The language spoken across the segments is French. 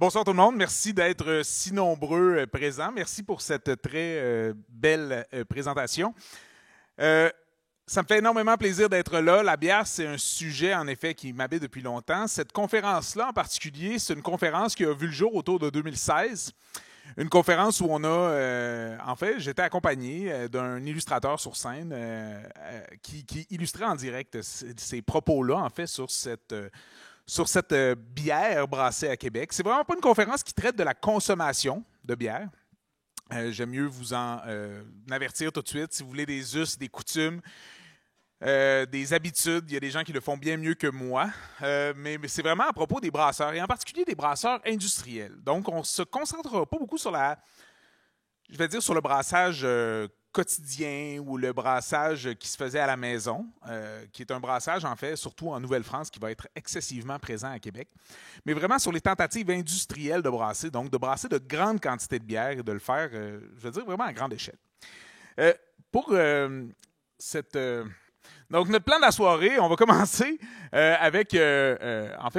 Bonsoir tout le monde. Merci d'être si nombreux présents. Merci pour cette très belle présentation. Ça me fait énormément plaisir d'être là. La bière, c'est un sujet, en effet, qui m'habite depuis longtemps. Cette conférence-là, en particulier, c'est une conférence qui a vu le jour autour de 2016. Une conférence où on a, en fait, j'étais accompagné d'un illustrateur sur scène qui illustrait en direct ces propos-là, en fait, sur cette bière brassée à Québec. C'est vraiment pas une conférence qui traite de la consommation de bière. J'aime mieux vous en avertir tout de suite. Si vous voulez des us, des coutumes, des habitudes, il y a des gens qui le font bien mieux que moi. Mais c'est vraiment à propos des brasseurs, et en particulier des brasseurs industriels. Donc, on ne se concentrera pas beaucoup sur sur le brassage quotidien ou le brassage qui se faisait à la maison, qui est un brassage, en fait, surtout en Nouvelle-France, qui va être excessivement présent à Québec, mais vraiment sur les tentatives industrielles de brasser, donc de brasser de grandes quantités de bière et de le faire, vraiment à grande échelle. Donc, notre plan de la soirée, on va commencer avec,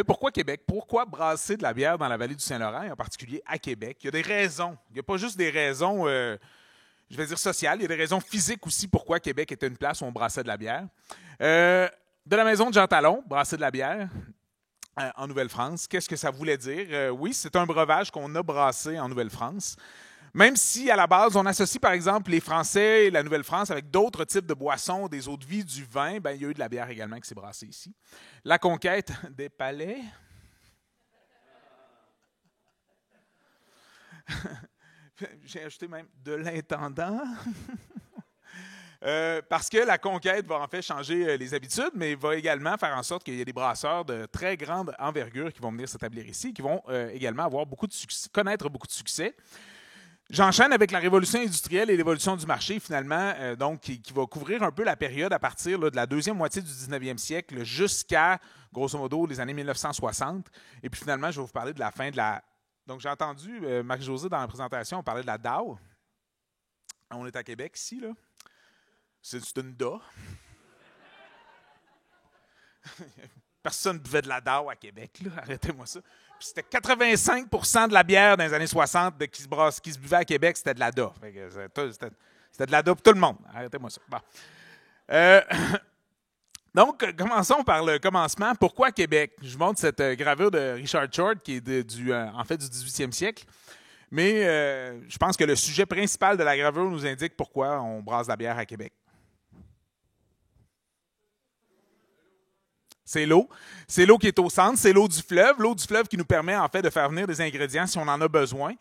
pourquoi Québec? Pourquoi brasser de la bière dans la vallée du Saint-Laurent, et en particulier à Québec? Il y a des raisons. Il n'y a pas juste des raisons sociales. Il y a des raisons physiques aussi pourquoi Québec était une place où on brassait de la bière. De la maison de Jean Talon, brasser de la bière en Nouvelle-France. Qu'est-ce que ça voulait dire? Oui, c'est un breuvage qu'on a brassé en Nouvelle-France. Même si, à la base, on associe, par exemple, les Français et la Nouvelle-France avec d'autres types de boissons, des eaux-de-vie, du vin, il y a eu de la bière également qui s'est brassée ici. La conquête des palais. J'ai ajouté même de l'intendant. Parce que la conquête va en fait changer les habitudes, mais va également faire en sorte qu'il y ait des brasseurs de très grande envergure qui vont venir s'établir ici, qui vont également avoir connaître beaucoup de succès. J'enchaîne avec la révolution industrielle et l'évolution du marché, finalement, qui va couvrir un peu la période à partir de la deuxième moitié du 19e siècle jusqu'à, grosso modo, les années 1960. Et puis finalement, je vais vous parler de la fin de la... Donc, j'ai entendu Marie-Josée dans la présentation, on parlait de la DAO. On est à Québec ici, là. C'est une DA. Personne ne buvait de la DAO à Québec, là. Arrêtez-moi ça. Puis c'était 85% de la bière dans les années 60 qui se buvait à Québec, c'était de la DA. C'était de la DA pour tout le monde. Arrêtez-moi ça. Bon. Donc, commençons par le commencement. Pourquoi Québec? Je vous montre cette gravure de Richard Short qui est du 18e siècle. Mais je pense que le sujet principal de la gravure nous indique pourquoi on brasse la bière à Québec. C'est l'eau. C'est l'eau qui est au centre. C'est l'eau du fleuve. L'eau du fleuve qui nous permet en fait de faire venir des ingrédients si on en a besoin.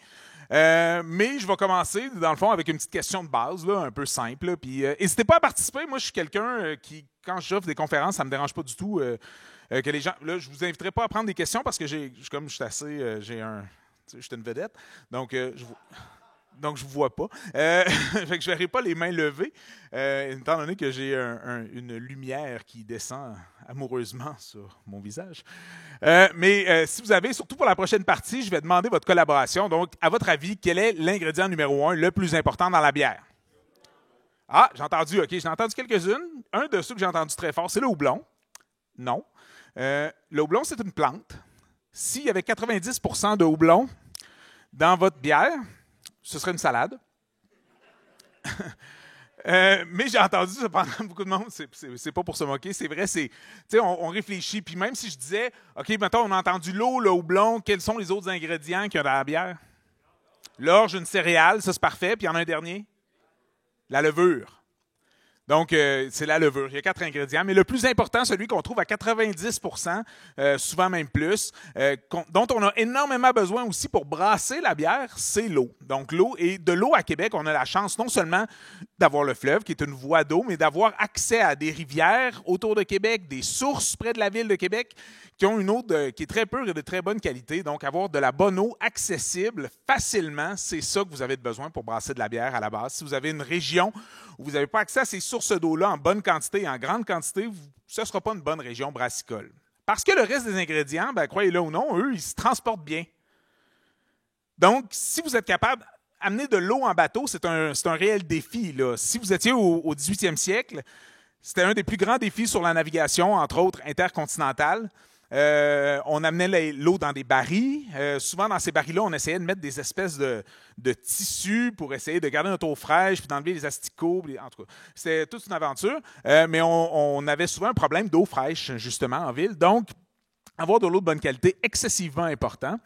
Mais je vais commencer, dans le fond, avec une petite question de base, là, un peu simple. Puis, n'hésitez pas à participer. Moi, je suis quelqu'un qui, quand j'offre des conférences, ça ne me dérange pas du tout que les gens... Là, je ne vous inviterai pas à prendre des questions parce que je suis une vedette. Donc, je vous vois pas. Fait que je ne verrai pas les mains levées, étant donné que j'ai une lumière qui descend amoureusement sur mon visage. Mais si vous avez, surtout pour la prochaine partie, je vais demander votre collaboration. Donc, à votre avis, quel est l'ingrédient numéro 1 le plus important dans la bière? Ah, j'ai entendu, OK, j'ai entendu quelques-unes. Un de ceux que j'ai entendu très fort, c'est le houblon. Non. Le houblon, c'est une plante. S'il y avait 90% de houblon dans votre bière, ce serait une salade. Mais j'ai entendu ça pendant beaucoup de monde. C'est pas pour se moquer, c'est vrai. On réfléchit. Puis même si je disais, OK, mettons, on a entendu l'eau, le houblon, quels sont les autres ingrédients qu'il y a dans la bière? L'orge, une céréale, ça c'est parfait. Puis il y en a un dernier? La levure. Donc, c'est la levure. Il y a 4 ingrédients, mais le plus important, celui qu'on trouve à 90%, souvent même plus, dont on a énormément besoin aussi pour brasser la bière, c'est l'eau. Donc, l'eau, et de l'eau à Québec, on a la chance non seulement d'avoir le fleuve, qui est une voie d'eau, mais d'avoir accès à des rivières autour de Québec, des sources près de la ville de Québec, qui ont une eau qui est très pure et de très bonne qualité. Donc, avoir de la bonne eau accessible facilement, c'est ça que vous avez besoin pour brasser de la bière à la base. Si vous avez une région où vous n'avez pas accès à ces sources d'eau-là en bonne quantité et en grande quantité, ce ne sera pas une bonne région brassicole. Parce que le reste des ingrédients, croyez-le ou non, eux, ils se transportent bien. Donc, si vous êtes capable d'amener de l'eau en bateau, c'est un réel défi, là. Si vous étiez au 18e siècle, c'était un des plus grands défis sur la navigation, entre autres intercontinentale. On amenait l'eau dans des barils. Souvent, dans ces barils-là, on essayait de mettre des espèces de tissus pour essayer de garder notre eau fraîche puis d'enlever les asticots. En tout cas, c'était toute une aventure. Mais on avait souvent un problème d'eau fraîche, justement, en ville. Donc, avoir de l'eau de bonne qualité, excessivement important.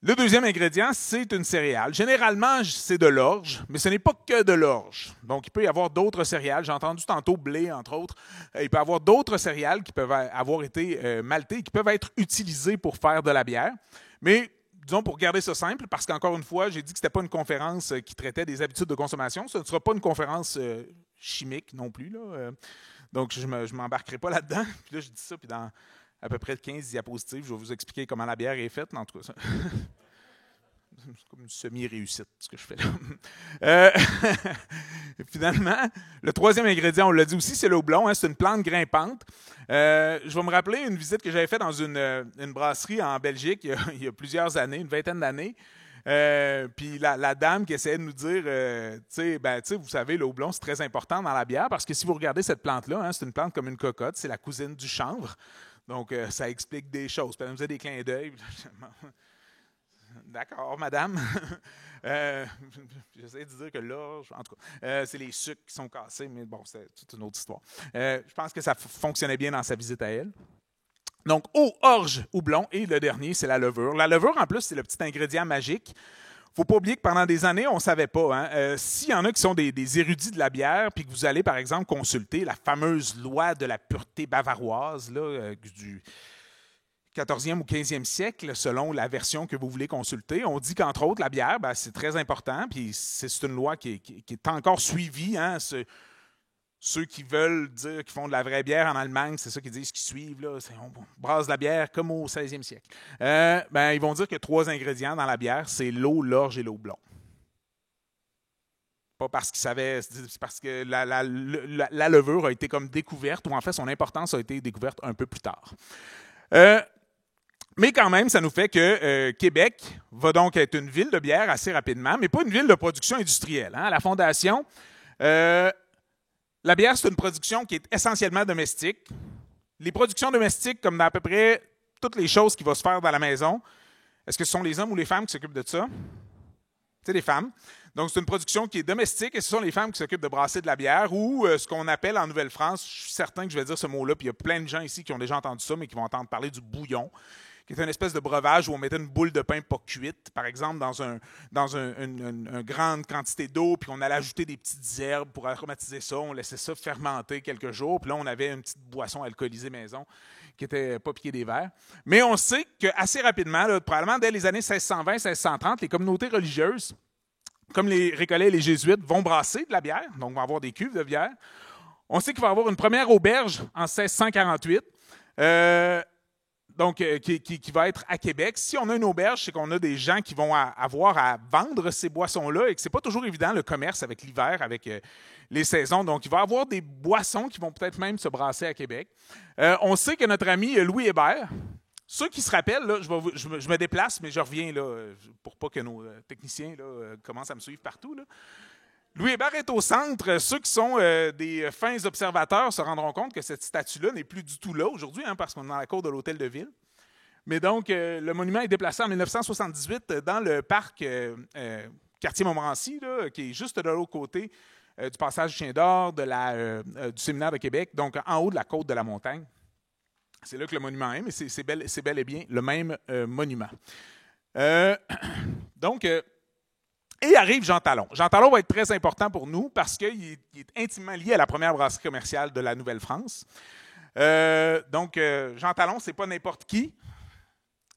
Le deuxième ingrédient, c'est une céréale. Généralement, c'est de l'orge, mais ce n'est pas que de l'orge. Donc, il peut y avoir d'autres céréales. J'ai entendu tantôt blé, entre autres. Il peut y avoir d'autres céréales qui peuvent avoir été maltées, qui peuvent être utilisées pour faire de la bière. Mais, disons, pour garder ça simple, parce qu'encore une fois, j'ai dit que ce n'était pas une conférence qui traitait des habitudes de consommation. Ce ne sera pas une conférence chimique non plus, là. Donc, je ne m'embarquerai pas là-dedans. Puis là, je dis ça, puis dans à peu près 15 diapositives, je vais vous expliquer comment la bière est faite. En tout cas, c'est comme une semi-réussite, ce que je fais là. Finalement, le troisième ingrédient, on l'a dit aussi, c'est le houblon. C'est une plante grimpante. Je vais me rappeler une visite que j'avais faite dans une brasserie en Belgique il y a plusieurs années, une vingtaine d'années. Puis la dame qui essayait de nous dire, vous savez, le houblon, c'est très important dans la bière parce que si vous regardez cette plante-là, c'est une plante comme une cocotte, c'est la cousine du chanvre. Donc, ça explique des choses. Puis elle me faisait des clins d'œil. D'accord, madame. J'essaie de dire que l'orge, en tout cas, c'est les sucres qui sont cassés, mais bon, c'est toute une autre histoire. Je pense que ça fonctionnait bien dans sa visite à elle. Donc, eau, orge, houblon, et le dernier, c'est la levure. La levure, en plus, c'est le petit ingrédient magique. Il ne faut pas oublier que pendant des années, on ne savait pas. S'il y en a qui sont des érudits de la bière, puis que vous allez, par exemple, consulter la fameuse loi de la pureté bavaroise là, du 14e ou 15e siècle, selon la version que vous voulez consulter, on dit qu'entre autres, la bière, c'est très important, puis c'est une loi qui est encore suivie. Ceux qui veulent dire qu'ils font de la vraie bière en Allemagne, c'est ça qu'ils disent, qu'ils suivent. Là, on brasse de la bière comme au 16e siècle. Ils vont dire qu'il y a 3 ingrédients dans la bière, c'est l'eau, l'orge et le houblon. Pas parce qu'ils savaient, c'est parce que la levure a été comme découverte, ou en fait son importance a été découverte un peu plus tard. Mais quand même, ça nous fait que Québec va donc être une ville de bière assez rapidement, mais pas une ville de production industrielle. À la Fondation, la bière, c'est une production qui est essentiellement domestique. Les productions domestiques, comme dans à peu près toutes les choses qui vont se faire dans la maison, est-ce que ce sont les hommes ou les femmes qui s'occupent de ça? C'est les femmes. Donc, c'est une production qui est domestique et ce sont les femmes qui s'occupent de brasser de la bière ou ce qu'on appelle en Nouvelle-France, je suis certain que je vais dire ce mot-là, puis il y a plein de gens ici qui ont déjà entendu ça, mais qui vont entendre parler du bouillon, qui est une espèce de breuvage où on mettait une boule de pain pas cuite, par exemple, dans une grande quantité d'eau, puis on allait ajouter des petites herbes pour aromatiser ça, on laissait ça fermenter quelques jours, puis là, on avait une petite boisson alcoolisée maison qui n'était pas piquée des verres. Mais on sait qu'assez rapidement, là, probablement dès les années 1620-1630, les communautés religieuses, comme les Récollets et les Jésuites, vont brasser de la bière, donc vont avoir des cuves de bière. On sait qu'il va y avoir une première auberge en 1648, qui va être à Québec. Si on a une auberge, c'est qu'on a des gens qui vont avoir à vendre ces boissons-là et que ce n'est pas toujours évident, le commerce avec l'hiver, avec les saisons. Donc, il va y avoir des boissons qui vont peut-être même se brasser à Québec. On sait que notre ami Louis Hébert, ceux qui se rappellent, là, je me déplace, mais je reviens là, pour pas que nos techniciens là, commencent à me suivre partout. Là. Louis Hébert est au centre. Ceux qui sont des fins observateurs se rendront compte que cette statue-là n'est plus du tout là aujourd'hui, parce qu'on est dans la cour de l'Hôtel de Ville. Mais donc, le monument est déplacé en 1978 dans le parc Cartier-Montmorency, là, qui est juste de l'autre côté du passage du Chien d'Or, du Séminaire de Québec, donc en haut de la côte de la montagne. C'est là que le monument est, mais c'est bel et bien le même monument. Et arrive Jean Talon. Jean Talon va être très important pour nous parce qu'il est intimement lié à la première brasserie commerciale de la Nouvelle-France. Jean Talon, c'est pas n'importe qui.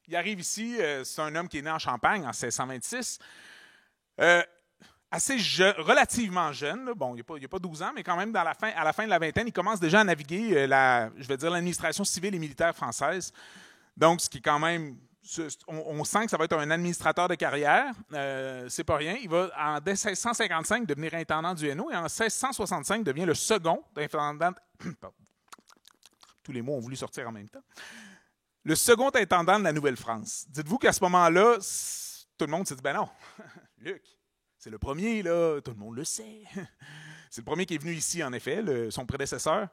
Il arrive ici, c'est un homme qui est né en Champagne en 1626. Relativement jeune. Là. Bon, il n'y a pas 12 ans, mais quand même, à la fin de la vingtaine, il commence déjà à naviguer l'administration civile et militaire française. Donc, ce qui est quand même... On sent que ça va être un administrateur de carrière. C'est pas rien. Il va, dès 1655, devenir intendant du Hainaut et en 1665, devient le second intendant... Tous les mots ont voulu sortir en même temps. Le second intendant de la Nouvelle-France. Dites-vous qu'à ce moment-là, tout le monde s'est dit, ben non, Luc, c'est le premier, là, tout le monde le sait. C'est le premier qui est venu ici, en effet, son prédécesseur.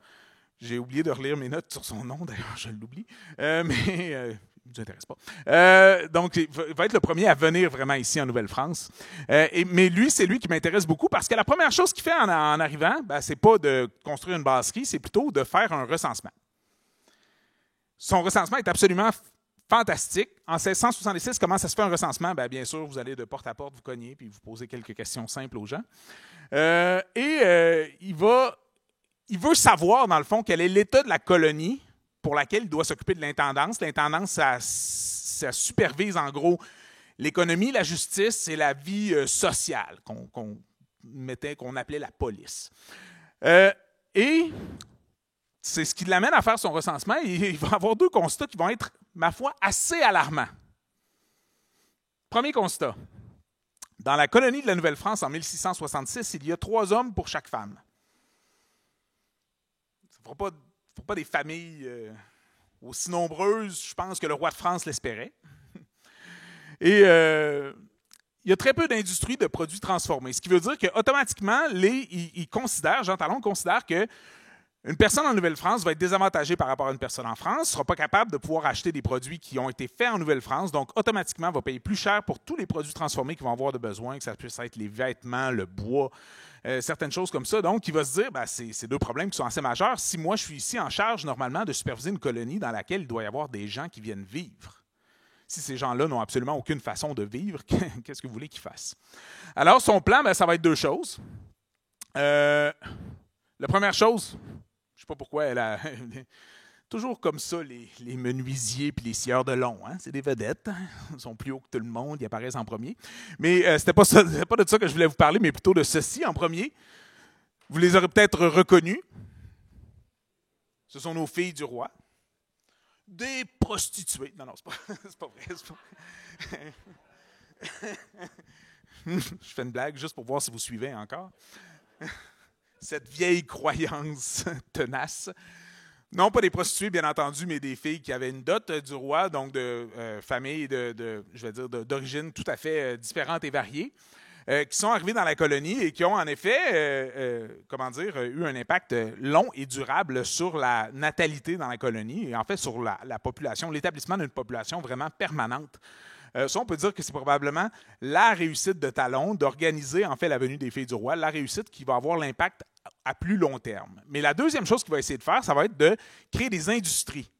J'ai oublié de relire mes notes sur son nom, d'ailleurs, je l'oublie. Mais ne nous intéresse pas. Donc, il va être le premier à venir vraiment ici en Nouvelle-France. Mais lui, c'est lui qui m'intéresse beaucoup parce que la première chose qu'il fait en arrivant, c'est pas de construire une brasserie, c'est plutôt de faire un recensement. Son recensement est absolument fantastique. En 1666, comment ça se fait un recensement? Bien sûr, vous allez de porte à porte, vous cognez, puis vous posez quelques questions simples aux gens. Il veut savoir, dans le fond, quel est l'état de la colonie pour laquelle il doit s'occuper de l'intendance. L'intendance, ça supervise en gros l'économie, la justice et la vie sociale qu'on appelait la police. Et c'est ce qui l'amène à faire son recensement. Il va avoir deux constats qui vont être, ma foi, assez alarmants. Premier constat. Dans la colonie de la Nouvelle-France en 1666, il y a 3 hommes pour chaque femme. Ça ne fera pas des familles aussi nombreuses, je pense, que le roi de France l'espérait. Et il y a très peu d'industries de produits transformés, ce qui veut dire qu'automatiquement, Jean Talon considère que une personne en Nouvelle-France va être désavantagée par rapport à une personne en France, ne sera pas capable de pouvoir acheter des produits qui ont été faits en Nouvelle-France, donc automatiquement va payer plus cher pour tous les produits transformés qu'ils vont avoir de besoin, que ça puisse être les vêtements, le bois, certaines choses comme ça. Donc, il va se dire, c'est 2 problèmes qui sont assez majeurs. Si moi, je suis ici en charge, normalement, de superviser une colonie dans laquelle il doit y avoir des gens qui viennent vivre. Si ces gens-là n'ont absolument aucune façon de vivre, qu'est-ce que vous voulez qu'ils fassent? Alors, son plan, ça va être 2 choses. La première chose, je ne sais pas pourquoi elle a... Toujours comme ça, les menuisiers et les scieurs de long. Hein? C'est des vedettes. Hein? Ils sont plus hauts que tout le monde. Ils apparaissent en premier. Mais c'était pas de ça que je voulais vous parler, mais plutôt de ceci en premier. Vous les aurez peut-être reconnus. Ce sont nos filles du roi. Des prostituées. Non, c'est pas vrai. Je fais une blague juste pour voir si vous suivez encore. Cette vieille croyance tenace. Non, pas des prostituées, bien entendu, mais des filles qui avaient une dot du roi, donc de familles d'origine tout à fait différentes et variées, qui sont arrivées dans la colonie et qui ont en effet, eu un impact long et durable sur la natalité dans la colonie et en fait sur la population, l'établissement d'une population vraiment permanente. Ça, on peut dire que c'est probablement la réussite de Talon d'organiser en fait la venue des filles du roi, la réussite qui va avoir l'impact à plus long terme. Mais la deuxième chose qu'il va essayer de faire, ça va être de créer des industries.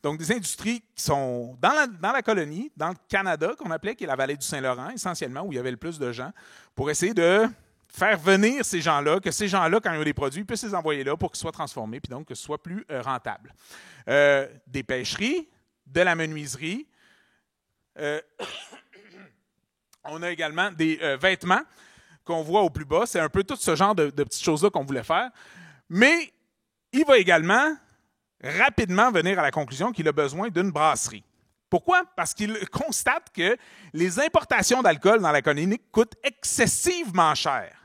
Donc, des industries qui sont dans la colonie, dans le Canada, qu'on appelait, qui est la vallée du Saint-Laurent, essentiellement, où il y avait le plus de gens, pour essayer de faire venir ces gens-là, que ces gens-là, quand ils ont des produits, puissent les envoyer là pour qu'ils soient transformés, puis donc que ce soit plus rentable. Des pêcheries, de la menuiserie. On a également des vêtements qu'on voit au plus bas. C'est un peu tout ce genre de petites choses-là qu'on voulait faire. Mais il va également rapidement venir à la conclusion qu'il a besoin d'une brasserie. Pourquoi? Parce qu'il constate que les importations d'alcool dans la colonie coûtent excessivement cher.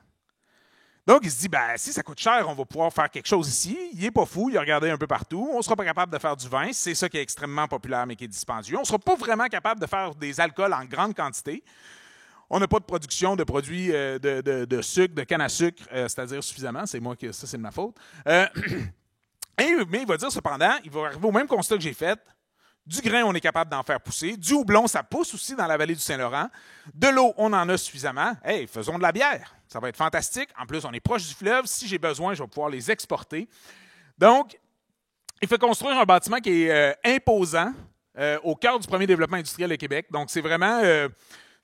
Donc, il se dit, si ça coûte cher, on va pouvoir faire quelque chose ici. Il n'est pas fou, il a regardé un peu partout. On ne sera pas capable de faire du vin. C'est ça qui est extrêmement populaire, mais qui est dispendieux. On ne sera pas vraiment capable de faire des alcools en grande quantité. On n'a pas de production de produits de sucre, de canne à sucre, c'est-à-dire suffisamment. C'est moi ça, c'est de ma faute. Mais il va dire cependant, il va arriver au même constat que j'ai fait. Du grain, on est capable d'en faire pousser. Du houblon, ça pousse aussi dans la vallée du Saint-Laurent. De l'eau, on en a suffisamment. Hey, faisons de la bière. Ça va être fantastique. En plus, on est proche du fleuve. Si j'ai besoin, je vais pouvoir les exporter. Donc, il fait construire un bâtiment qui est imposant au cœur du premier développement industriel de Québec. Donc, c'est vraiment...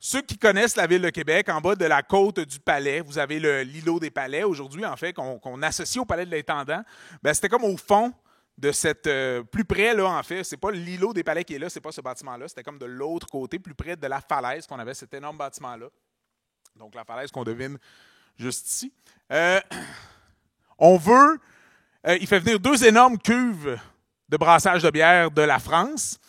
Ceux qui connaissent la ville de Québec, en bas de la côte du Palais, vous avez l'îlot des Palais aujourd'hui, en fait, qu'on associe au Palais de l'Intendant. C'était comme au fond de cette... plus près, là, en fait, c'est pas l'îlot des Palais qui est là, c'est pas ce bâtiment-là, c'était comme de l'autre côté, plus près de la falaise qu'on avait cet énorme bâtiment-là. Donc, la falaise qu'on devine juste ici. Il fait venir 2 énormes cuves de brassage de bière de la France.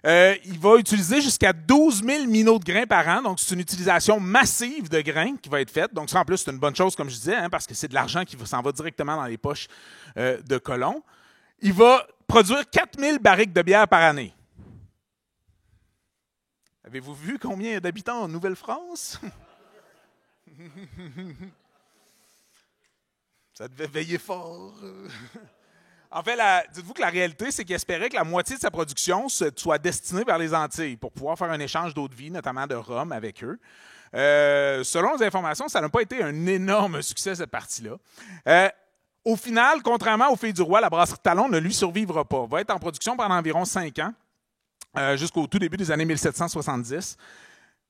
Il va utiliser jusqu'à 12 000 minots de grains par an. Donc, c'est une utilisation massive de grains qui va être faite. Donc, ça, en plus, c'est une bonne chose, comme je disais, parce que c'est de l'argent qui s'en va directement dans les poches de colons. Il va produire 4 000 barriques de bière par année. Avez-vous vu combien il y a d'habitants en Nouvelle-France? Ça devait veiller fort. En fait, dites-vous que la réalité, c'est qu'il espérait que la moitié de sa production soit destinée vers les Antilles pour pouvoir faire un échange d'eau de vie, notamment de rhum avec eux. Selon les informations, ça n'a pas été un énorme succès, cette partie-là. Au final, contrairement aux Filles du Roi, la brasserie Talon ne lui survivra pas. Va être en production pendant environ 5 ans, jusqu'au tout début des années 1770.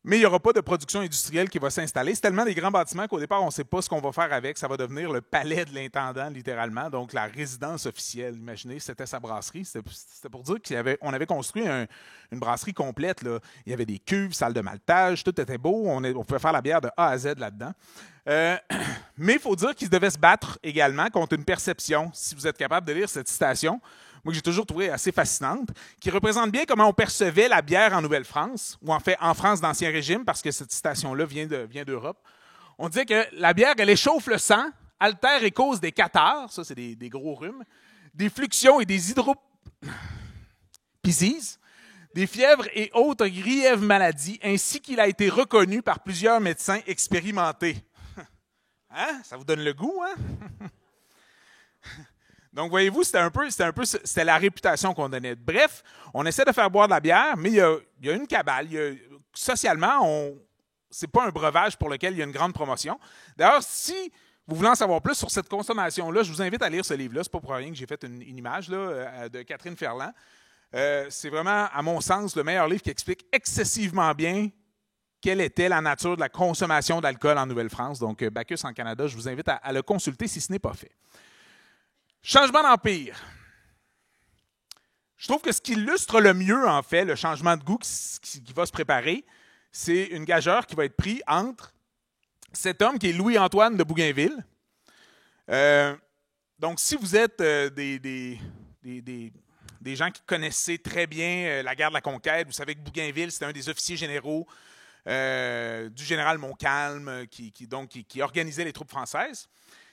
Mais il n'y aura pas de production industrielle qui va s'installer. C'est tellement des grands bâtiments qu'au départ, on ne sait pas ce qu'on va faire avec. Ça va devenir le palais de l'intendant, littéralement, donc la résidence officielle. Imaginez, c'était sa brasserie. C'était pour dire qu'on avait construit une brasserie complète, là. Il y avait des cuves, salle de maltage, tout était beau. On pouvait faire la bière de A à Z là-dedans. Mais il faut dire qu'ils devaient se battre également contre une perception, si vous êtes capable de lire cette citation, moi que j'ai toujours trouvé assez fascinante, qui représente bien comment on percevait la bière en Nouvelle-France, ou en fait en France d'Ancien Régime, parce que cette citation-là vient d'Europe. On disait que la bière, elle échauffe le sang, altère et cause des catarrhes, ça c'est des gros rhumes, des fluxions et des hydropisies, des fièvres et autres grièves maladies, ainsi qu'il a été reconnu par plusieurs médecins expérimentés. Hein? Ça vous donne le goût, hein? Donc, voyez-vous, c'était la réputation qu'on donnait. Bref, on essaie de faire boire de la bière, mais il y a une cabale. Socialement, c'est pas un breuvage pour lequel il y a une grande promotion. D'ailleurs, si vous voulez en savoir plus sur cette consommation-là, je vous invite à lire ce livre-là. C'est pas pour rien que j'ai fait une image là, de Catherine Ferland. C'est vraiment, à mon sens, le meilleur livre qui explique excessivement bien quelle était la nature de la consommation d'alcool en Nouvelle-France. Donc, Bacchus en Canada, je vous invite à le consulter si ce n'est pas fait. Changement d'empire. Je trouve que ce qui illustre le mieux, en fait, le changement de goût qui va se préparer, c'est une gageure qui va être prise entre cet homme qui est Louis-Antoine de Bougainville. Donc, si vous êtes des gens qui connaissaient très bien la guerre de la Conquête, vous savez que Bougainville, c'était un des officiers généraux du général Montcalm qui organisait les troupes françaises.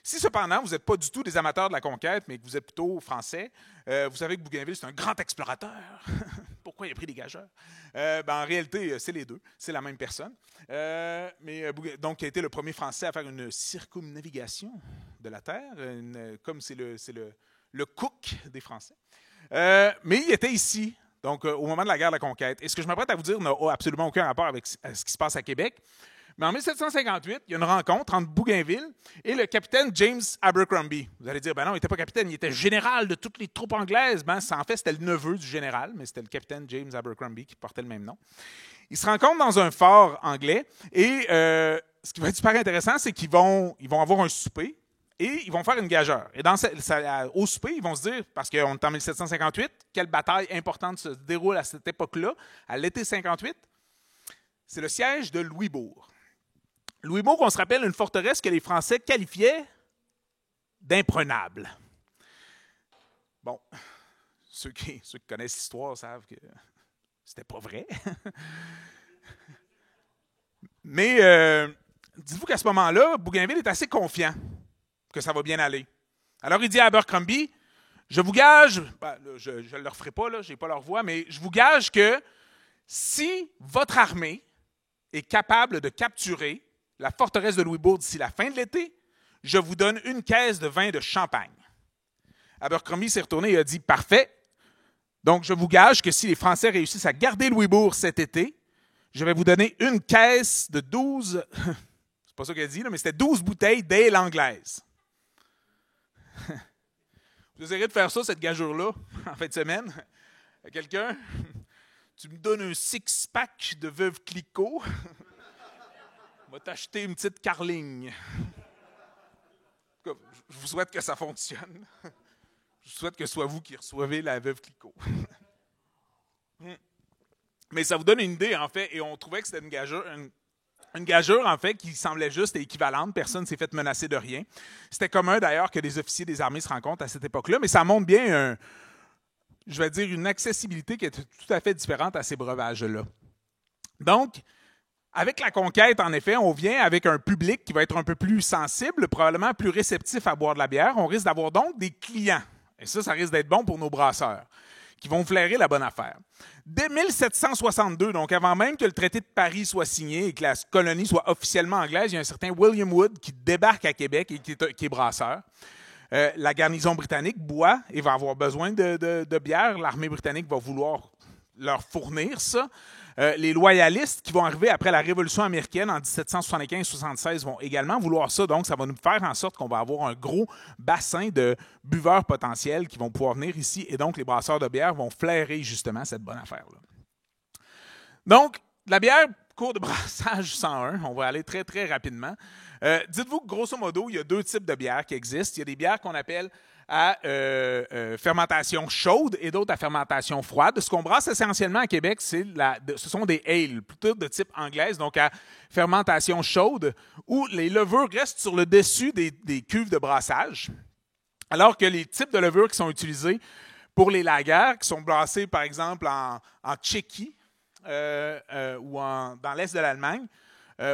Si cependant, vous n'êtes pas du tout des amateurs de la conquête, mais que vous êtes plutôt français, vous savez que Bougainville, c'est un grand explorateur. Pourquoi il a pris des gageurs? En réalité, c'est les deux. C'est la même personne. Donc, il a été le premier Français à faire une circumnavigation de la Terre, comme c'est le Cook des Français. Mais il était ici, donc au moment de la guerre de la conquête. Et ce que je m'apprête à vous dire n'a absolument aucun rapport avec ce qui se passe à Québec. Mais en 1758, il y a une rencontre entre Bougainville et le capitaine James Abercrombie. Vous allez dire, ben non, il n'était pas capitaine, il était général de toutes les troupes anglaises. En fait, c'était le neveu du général, mais c'était le capitaine James Abercrombie qui portait le même nom. Ils se rencontrent dans un fort anglais et ce qui va être super intéressant, c'est qu'ils vont avoir un souper et ils vont faire une gageure. Et au souper, ils vont se dire, parce qu'on est en 1758, quelle bataille importante se déroule à cette époque-là, à l'été 58, c'est le siège de Louisbourg. Louisbourg, on se rappelle, une forteresse que les Français qualifiaient d'imprenable. Bon, ceux qui connaissent l'histoire savent que c'était pas vrai. Mais dites-vous qu'à ce moment-là, Bougainville est assez confiant que ça va bien aller. Alors il dit à Abercrombie, je vous gage, je ne leur ferai pas, je n'ai pas leur voix, mais je vous gage que si votre armée est capable de capturer la forteresse de Louisbourg d'ici la fin de l'été, je vous donne une caisse de vin de champagne. Abercrombie s'est retourné et a dit, parfait. Donc, je vous gage que si les Français réussissent à garder Louisbourg cet été, je vais vous donner une caisse de 12... c'est pas ça qu'il a dit, mais c'était 12 bouteilles d'ale anglaise. Vous essayerez de faire ça, cette gageure-là, en fin de semaine, à quelqu'un. Tu me donnes un six-pack de Veuve Clicquot. On va t'acheter une petite carling. Je vous souhaite que ça fonctionne. Je souhaite que ce soit vous qui recevez la Veuve Clicquot. Mais ça vous donne une idée, en fait, et on trouvait que c'était une gageure, en fait, qui semblait juste et équivalente. Personne ne s'est fait menacer de rien. C'était commun, d'ailleurs, que des officiers des armées se rencontrent à cette époque-là, mais ça montre bien, une accessibilité qui est tout à fait différente à ces breuvages-là. Donc, avec la conquête, en effet, on vient avec un public qui va être un peu plus sensible, probablement plus réceptif à boire de la bière. On risque d'avoir donc des clients. Et ça risque d'être bon pour nos brasseurs, qui vont flairer la bonne affaire. Dès 1762, donc avant même que le traité de Paris soit signé et que la colonie soit officiellement anglaise, il y a un certain William Wood qui débarque à Québec et qui est brasseur. La garnison britannique boit et va avoir besoin de bière. L'armée britannique va vouloir leur fournir ça. Les loyalistes qui vont arriver après la Révolution américaine en 1775-76 vont également vouloir ça. Donc, ça va nous faire en sorte qu'on va avoir un gros bassin de buveurs potentiels qui vont pouvoir venir ici. Et donc, les brasseurs de bière vont flairer justement cette bonne affaire-là. Donc, la bière, cours de brassage 101, on va aller très, très rapidement. Dites-vous que grosso modo, il y a deux types de bières qui existent. Il y a des bières qu'on appelle à fermentation chaude et d'autres à fermentation froide. Ce qu'on brasse essentiellement à Québec, ce sont des ales, plutôt de type anglaise, donc à fermentation chaude, où les levures restent sur le dessus des cuves de brassage, alors que les types de levures qui sont utilisés pour les lagers, qui sont brassés par exemple en Tchéquie ou dans l'est de l'Allemagne,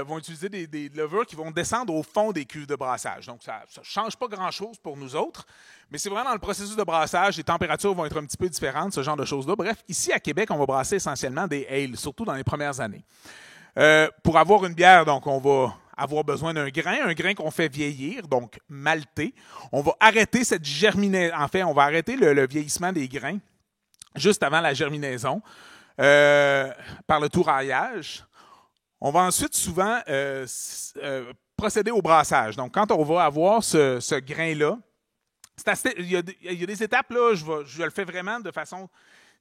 vont utiliser des levures qui vont descendre au fond des cuves de brassage. Donc, ça ne change pas grand-chose pour nous autres, mais c'est vraiment dans le processus de brassage, les températures vont être un petit peu différentes, ce genre de choses-là. Bref, ici à Québec, on va brasser essentiellement des ales, surtout dans les premières années. Pour avoir une bière, donc, on va avoir besoin d'un un grain qu'on fait vieillir, donc malté. On va arrêter cette germinaison, en fait, on va arrêter le vieillissement des grains juste avant la germinaison par le touraillage. On va ensuite souvent procéder au brassage. Donc, quand on va avoir ce grain-là, il y a des étapes, là, je le fais vraiment de façon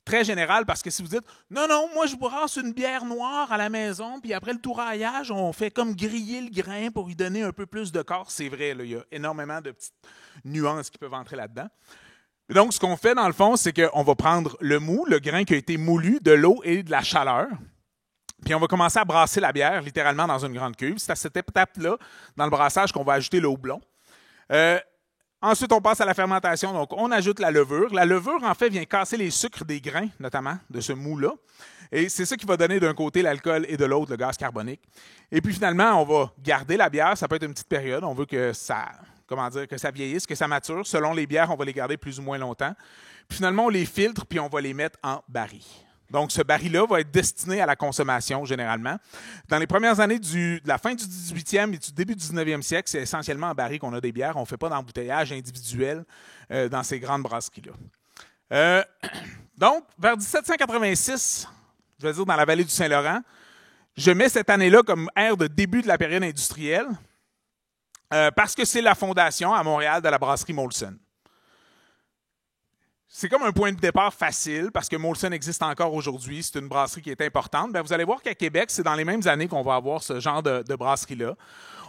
très générale, parce que si vous dites « Non, moi, je brasse une bière noire à la maison, puis après le touraillage, on fait comme griller le grain pour lui donner un peu plus de corps. » C'est vrai, là, il y a énormément de petites nuances qui peuvent entrer là-dedans. Donc, ce qu'on fait, dans le fond, c'est qu'on va prendre le mou, le grain qui a été moulu, de l'eau et de la chaleur. Puis on va commencer à brasser la bière, littéralement, dans une grande cuve. C'est à cette étape-là, dans le brassage, qu'on va ajouter le houblon. Ensuite, on passe à la fermentation. Donc, on ajoute la levure. La levure, en fait, vient casser les sucres des grains, notamment, de ce mou-là. Et c'est ça qui va donner d'un côté l'alcool et de l'autre le gaz carbonique. Et puis, finalement, on va garder la bière. Ça peut être une petite période. On veut que ça vieillisse, que ça mature. Selon les bières, on va les garder plus ou moins longtemps. Puis, finalement, on les filtre, puis on va les mettre en baril. Donc, ce baril-là va être destiné à la consommation, généralement. Dans les premières années de la fin du 18e et du début du 19e siècle, c'est essentiellement en baril qu'on a des bières. On ne fait pas d'embouteillage individuel dans ces grandes brasseries-là. Donc, vers 1786, je vais dire dans la vallée du Saint-Laurent, je mets cette année-là comme ère de début de la période industrielle parce que c'est la fondation à Montréal de la brasserie Molson. C'est comme un point de départ facile parce que Molson existe encore aujourd'hui. C'est une brasserie qui est importante. Bien, vous allez voir qu'à Québec, c'est dans les mêmes années qu'on va avoir ce genre de brasserie-là.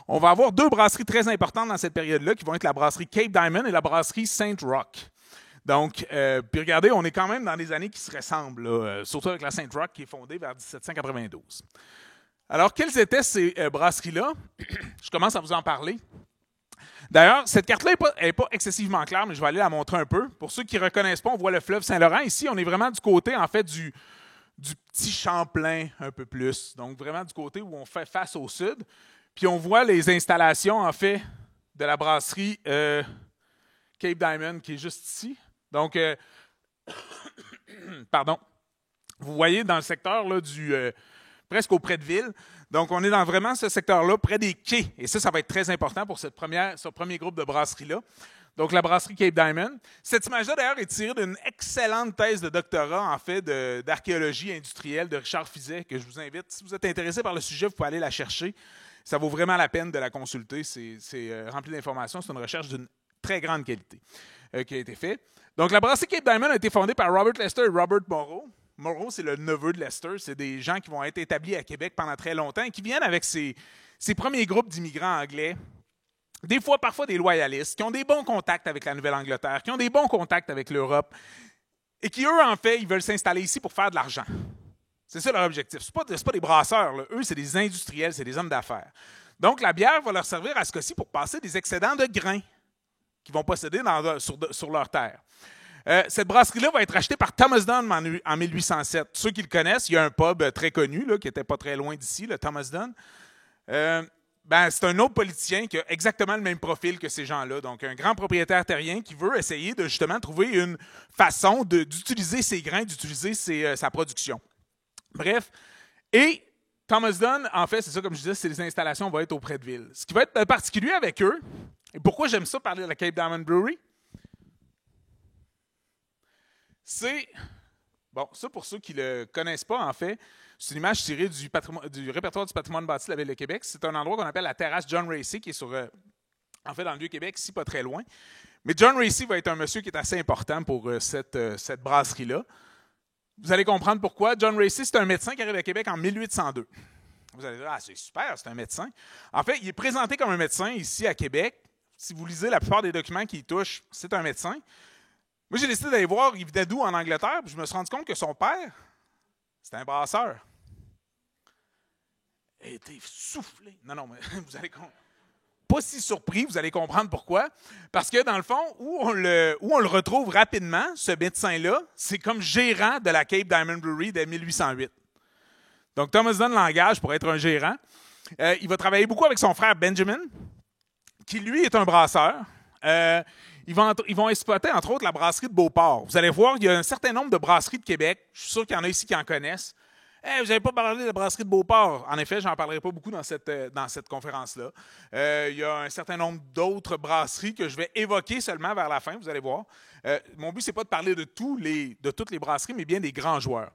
On va avoir deux brasseries très importantes dans cette période-là qui vont être la brasserie Cape Diamond et la brasserie Saint Roch. Donc, puis regardez, on est quand même dans des années qui se ressemblent, là, surtout avec la Saint Roch qui est fondée vers 1792. Alors, quelles étaient ces brasseries-là? Je commence à vous en parler. D'ailleurs, cette carte-là n'est pas excessivement claire, mais je vais aller la montrer un peu. Pour ceux qui ne reconnaissent pas, on voit le fleuve Saint-Laurent. Ici, on est vraiment du côté, en fait, du petit Champlain un peu plus. Donc, vraiment du côté où on fait face au sud. Puis, on voit les installations, en fait, de la brasserie Cape Diamond qui est juste ici. Donc, pardon. Vous voyez dans le secteur là, presque auprès de ville. Donc, on est dans vraiment ce secteur-là, près des quais. Et ça va être très important pour ce premier groupe de brasseries-là. Donc, la brasserie Cape Diamond. Cette image-là, d'ailleurs, est tirée d'une excellente thèse de doctorat, en fait, d'archéologie industrielle de Richard Fizet, que je vous invite. Si vous êtes intéressé par le sujet, vous pouvez aller la chercher. Ça vaut vraiment la peine de la consulter. C'est rempli d'informations. C'est une recherche d'une très grande qualité qui a été faite. Donc, la brasserie Cape Diamond a été fondée par Robert Lester et Robert Morrow. Morrow, c'est le neveu de Lester. C'est des gens qui vont être établis à Québec pendant très longtemps et qui viennent avec ces premiers groupes d'immigrants anglais, des fois, parfois des loyalistes, qui ont des bons contacts avec la Nouvelle-Angleterre, qui ont des bons contacts avec l'Europe et qui, eux, en fait, ils veulent s'installer ici pour faire de l'argent. C'est ça leur objectif. Ce n'est pas des brasseurs. Là. Eux, c'est des industriels, c'est des hommes d'affaires. Donc, la bière va leur servir à ce cas-ci pour passer des excédents de grains qu'ils vont posséder sur leur terre. Cette brasserie-là va être achetée par Thomas Dunn en 1807. Ceux qui le connaissent, il y a un pub très connu là, qui n'était pas très loin d'ici, le Thomas Dunn. C'est un autre politicien qui a exactement le même profil que ces gens-là. Donc, un grand propriétaire terrien qui veut essayer de justement trouver une façon d'utiliser ses grains, d'utiliser sa production. Bref, et Thomas Dunn, en fait, c'est ça, comme je disais, c'est les installations vont être auprès de ville. Ce qui va être particulier avec eux, Et pourquoi j'aime ça parler de la Cape Diamond Brewery? C'est, bon, ça pour ceux qui ne le connaissent pas, en fait, c'est une image tirée du répertoire du patrimoine bâti de la Ville de Québec. C'est un endroit qu'on appelle la terrasse John Racy, qui est en fait, dans le Vieux-Québec, ici, pas très loin. Mais John Racy va être un monsieur qui est assez important pour cette brasserie-là. Vous allez comprendre pourquoi. John Racy, c'est un médecin qui arrive à Québec en 1802. Vous allez dire, ah, c'est super, c'est un médecin. En fait, il est présenté comme un médecin ici à Québec. Si vous lisez la plupart des documents qui y touchent, c'est un médecin. Moi, j'ai décidé d'aller voir, il venait d'où en Angleterre, puis je me suis rendu compte que son père, c'était un brasseur. Il était soufflé. Non, mais vous allez comprendre. Pas si surpris, vous allez comprendre pourquoi. Parce que dans le fond, où on le retrouve rapidement, ce médecin-là, c'est comme gérant de la Cape Diamond Brewery dès 1808. Donc Thomas Dunn l'engage pour être un gérant. Il va travailler beaucoup avec son frère Benjamin, qui lui est un brasseur. Ils vont exploiter entre autres la brasserie de Beauport. Vous allez voir, il y a un certain nombre de brasseries de Québec. Je suis sûr qu'il y en a ici qui en connaissent. Hey, vous n'avez pas parlé de la brasserie de Beauport. En effet, je n'en parlerai pas beaucoup dans cette conférence-là. Il y a un certain nombre d'autres brasseries que je vais évoquer seulement vers la fin, vous allez voir. Mon but, ce n'est pas de parler de toutes les brasseries, mais bien des grands joueurs.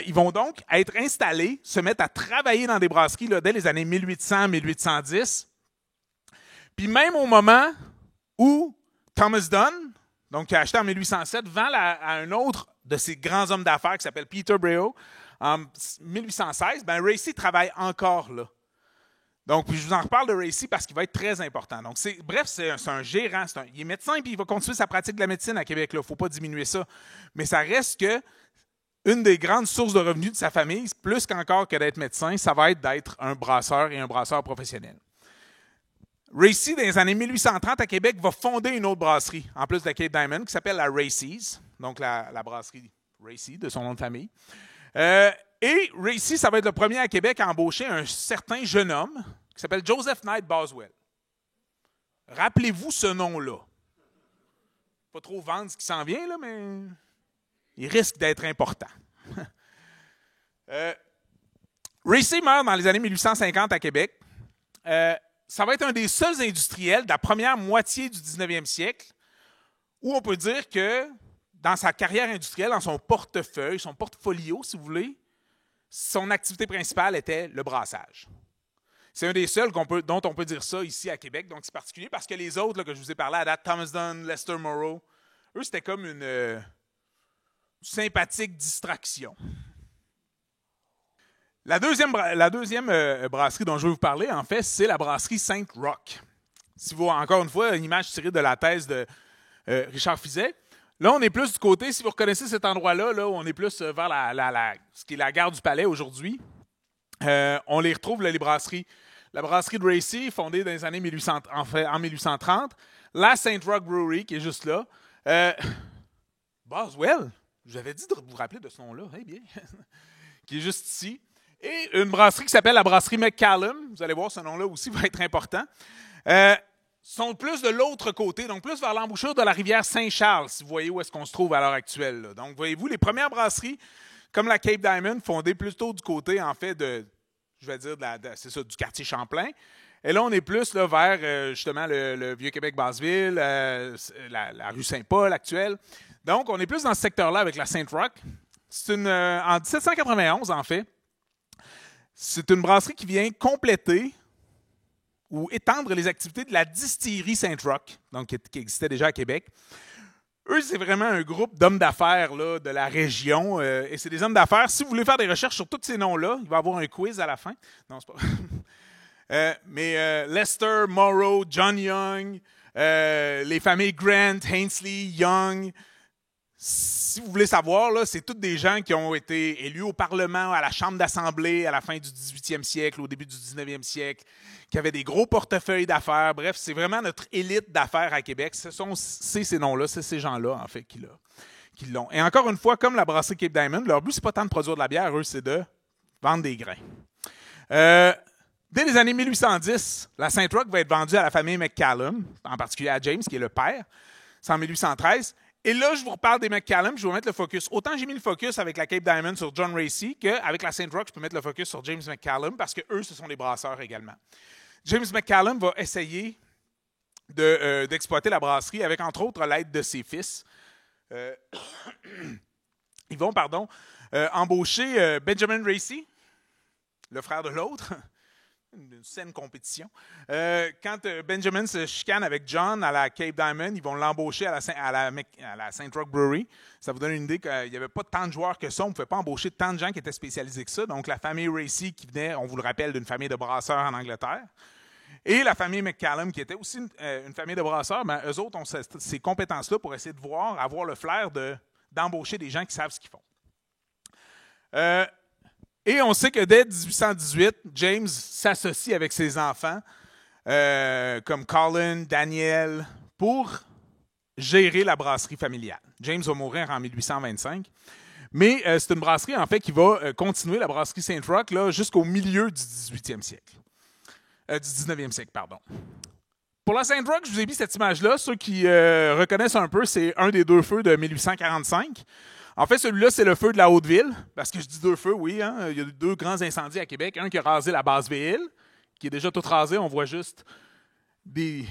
Ils vont donc être installés, se mettre à travailler dans des brasseries là, dès les années 1800-1810. Puis même au moment où Thomas Dunn, donc qui a acheté en 1807, vend à un autre de ces grands hommes d'affaires qui s'appelle Peter Breau, en 1816, Racy travaille encore là. Donc, puis je vous en reparle de Racy parce qu'il va être très important. Donc, c'est un gérant. Il est médecin puis il va continuer sa pratique de la médecine à Québec. Il ne faut pas diminuer ça. Mais ça reste que une des grandes sources de revenus de sa famille, plus qu'encore que d'être médecin, ça va être d'être un brasseur et un brasseur professionnel. Racy, dans les années 1830 à Québec, va fonder une autre brasserie, en plus de la Cape Diamond, qui s'appelle la Racy's, donc la brasserie Racy, de son nom de famille. Et Racy, ça va être le premier à Québec à embaucher un certain jeune homme qui s'appelle Joseph Knight Boswell. Rappelez-vous ce nom-là. Pas trop vendre ce qui s'en vient, là, mais il risque d'être important. Racy meurt dans les années 1850 à Québec. Ça va être un des seuls industriels de la première moitié du 19e siècle où on peut dire que dans sa carrière industrielle, dans son portefeuille, son portfolio, si vous voulez, son activité principale était le brassage. C'est un des seuls dont on peut dire ça ici à Québec, donc c'est particulier parce que les autres là, que je vous ai parlé à date, Thomas Dunn, Lester Morrow, eux, c'était comme une sympathique distraction. La deuxième brasserie dont je vais vous parler, en fait, c'est la brasserie Saint-Roch. Si vous, encore une fois, une image tirée de la thèse de Richard Fizet. Là, on est plus du côté, si vous reconnaissez cet endroit-là, là, on est plus vers ce qui est la gare du Palais aujourd'hui. On les retrouve, là, les brasseries. La brasserie de Racy, fondée dans les années 1830. La Saint-Roch Brewery, qui est juste là. Boswell, je vous avais dit de vous rappeler de ce nom-là. Eh bien, qui est juste ici. Et une brasserie qui s'appelle la brasserie McCallum. Vous allez voir, ce nom-là aussi va être important. Sont plus de l'autre côté, donc plus vers l'embouchure de la rivière Saint-Charles, si vous voyez où est-ce qu'on se trouve à l'heure actuelle. Là. Donc, voyez-vous, les premières brasseries, comme la Cape Diamond, fondées plutôt du côté, en fait, c'est ça, du quartier Champlain. Et là, on est plus là, vers, justement, le Vieux-Québec-Basseville, la rue Saint-Paul actuelle. Donc, on est plus dans ce secteur-là avec la Saint-Roch. C'est en 1791, en fait, c'est une brasserie qui vient compléter ou étendre les activités de la distillerie Saint-Roch, donc qui existait déjà à Québec. Eux, c'est vraiment un groupe d'hommes d'affaires là, de la région. Et c'est des hommes d'affaires. Si vous voulez faire des recherches sur tous ces noms-là, il va y avoir un quiz à la fin. Non, c'est pas mais Lester, Morrow, John Young, les familles Grant, Hainsley, Young. Si vous voulez savoir, là, c'est tous des gens qui ont été élus au Parlement, à la Chambre d'Assemblée à la fin du 18e siècle, au début du 19e siècle, qui avaient des gros portefeuilles d'affaires. Bref, c'est vraiment notre élite d'affaires à Québec. C'est ces noms-là, c'est ces gens-là, en fait, qui l'ont. Et encore une fois, comme la brasserie Cape Diamond, leur but, c'est pas tant de produire de la bière, eux, c'est de vendre des grains. Dès les années 1810, la Saint-Roch va être vendue à la famille McCallum, en particulier à James, qui est le père. C'est en 1813. Et là, je vous reparle des McCallum, je vais mettre le focus. Autant j'ai mis le focus avec la Cape Diamond sur John Racy qu'avec la Saint-Roch, je peux mettre le focus sur James McCallum parce qu'eux, ce sont des brasseurs également. James McCallum va essayer d'exploiter la brasserie avec, entre autres, l'aide de ses fils. Ils vont, embaucher Benjamin Racy, le frère de l'autre. Une saine compétition. Quand Benjamin se chicane avec John à la Cape Diamond, ils vont l'embaucher à la Saint Roch Brewery. Ça vous donne une idée qu'il n'y avait pas tant de joueurs que ça. On ne pouvait pas embaucher tant de gens qui étaient spécialisés que ça. Donc, la famille Racy, qui venait, on vous le rappelle, d'une famille de brasseurs en Angleterre. Et la famille McCallum, qui était aussi une famille de brasseurs, ben, eux autres ont ces compétences-là pour essayer de avoir le flair d'embaucher des gens qui savent ce qu'ils font. Et on sait que dès 1818, James s'associe avec ses enfants, comme Colin, Daniel, pour gérer la brasserie familiale. James va mourir en 1825. Mais c'est une brasserie, en fait, qui va continuer, la brasserie Saint Roch, là, jusqu'au milieu du 19e siècle. Pour la Saint Roch, je vous ai mis cette image-là. Ceux qui reconnaissent un peu, c'est un des deux feux de 1845. En fait, celui-là, c'est le feu de la Haute-Ville. Parce que je dis deux feux, oui. Hein, il y a eu deux grands incendies à Québec. Un qui a rasé la Basse-Ville, qui est déjà toute rasée. On voit juste des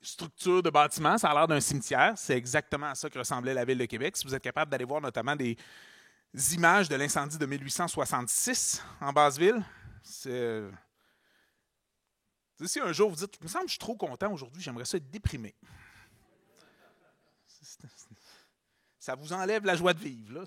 structures de bâtiments. Ça a l'air d'un cimetière. C'est exactement à ça que ressemblait la ville de Québec. Si vous êtes capable d'aller voir notamment des images de l'incendie de 1866 en Basse-Ville, c'est... Si un jour vous dites « Il me semble que je suis trop content aujourd'hui, j'aimerais ça être déprimé », ça vous enlève la joie de vivre.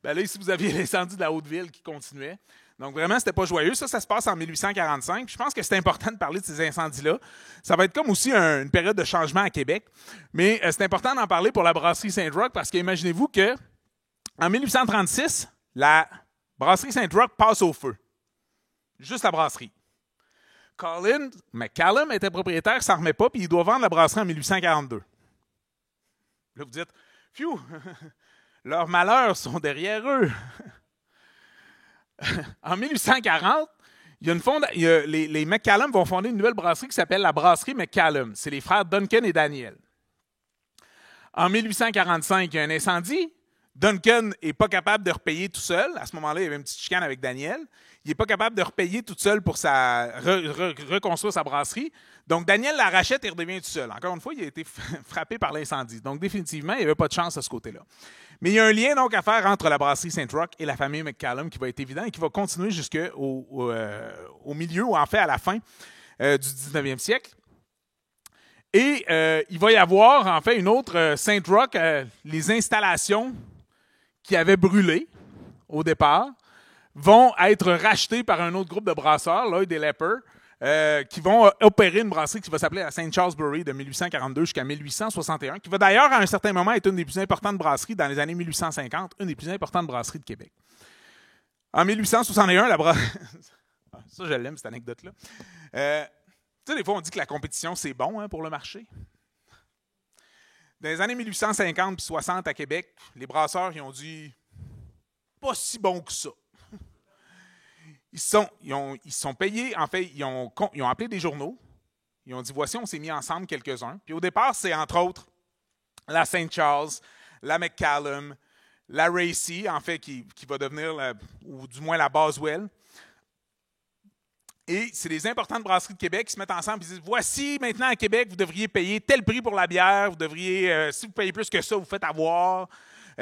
Là, ici, vous aviez l'incendie de la Haute-Ville qui continuait. Donc, vraiment, c'était pas joyeux. Ça se passe en 1845. Je pense que c'est important de parler de ces incendies-là. Ça va être comme aussi une période de changement à Québec. Mais c'est important d'en parler pour la brasserie Saint Roch parce qu'imaginez-vous qu'en 1836, la brasserie Saint Roch passe au feu. Juste la brasserie. Colin McCallum était propriétaire, ça ne remet pas, puis il doit vendre la brasserie en 1842. Là, vous dites, « Phew, leurs malheurs sont derrière eux. » En 1840, les McCallum vont fonder une nouvelle brasserie qui s'appelle la brasserie McCallum. C'est les frères Duncan et Daniel. En 1845, il y a un incendie. Duncan n'est pas capable de repayer tout seul. À ce moment-là, il y avait une petite chicane avec Daniel. Il n'est pas capable de repayer tout seul pour reconstruire sa brasserie. Donc, Daniel la rachète et redevient tout seul. Encore une fois, il a été frappé par l'incendie. Donc, définitivement, il n'y avait pas de chance à ce côté-là. Mais il y a un lien donc à faire entre la brasserie Saint Roch et la famille McCallum qui va être évident et qui va continuer jusqu'au milieu ou en fait à la fin du 19e siècle. Et il va y avoir en fait une autre Saint Roch, les installations qui avaient brûlé au départ vont être rachetées par un autre groupe de brasseurs, Lloyd et Lepper, qui vont opérer une brasserie qui va s'appeler la St. Charles Brewery de 1842 jusqu'à 1861, qui va d'ailleurs à un certain moment être une des plus importantes brasseries dans les années 1850, une des plus importantes brasseries de Québec. En 1861, la brasserie... Ça, je l'aime, cette anecdote-là. Tu sais, des fois, on dit que la compétition, c'est bon pour le marché. Dans les années 1850 puis 60 à Québec, les brasseurs ils ont dit « pas si bon que ça ». Ils sont payés, en fait, ils ont appelé des journaux. Ils ont dit, voici, on s'est mis ensemble quelques-uns. Puis au départ, c'est entre autres la Saint Charles, la McCallum, la Racy, en fait, qui va devenir, ou du moins la Boswell. Et c'est les importantes brasseries de Québec qui se mettent ensemble et disent, voici, maintenant à Québec, vous devriez payer tel prix pour la bière, vous devriez, si vous payez plus que ça, vous faites avoir.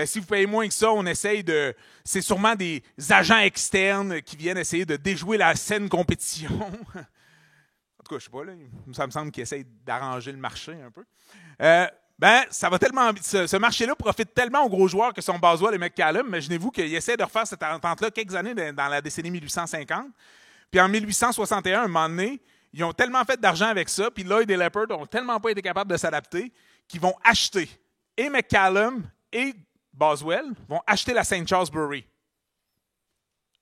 Si vous payez moins que ça, on essaye de... C'est sûrement des agents externes qui viennent essayer de déjouer la saine compétition. En tout cas, je sais pas, là, ça me semble qu'ils essayent d'arranger le marché un peu. Ça va tellement... Ce marché-là profite tellement aux gros joueurs que sont Boswell et McCallum. Imaginez-vous qu'ils essaient de refaire cette entente-là quelques années dans la décennie 1850. Puis en 1861, un moment donné, ils ont tellement fait d'argent avec ça, puis Lloyd et Lepper n'ont tellement pas été capables de s'adapter qu'ils vont acheter et McCallum et Boswell vont acheter la St. Charles Brewery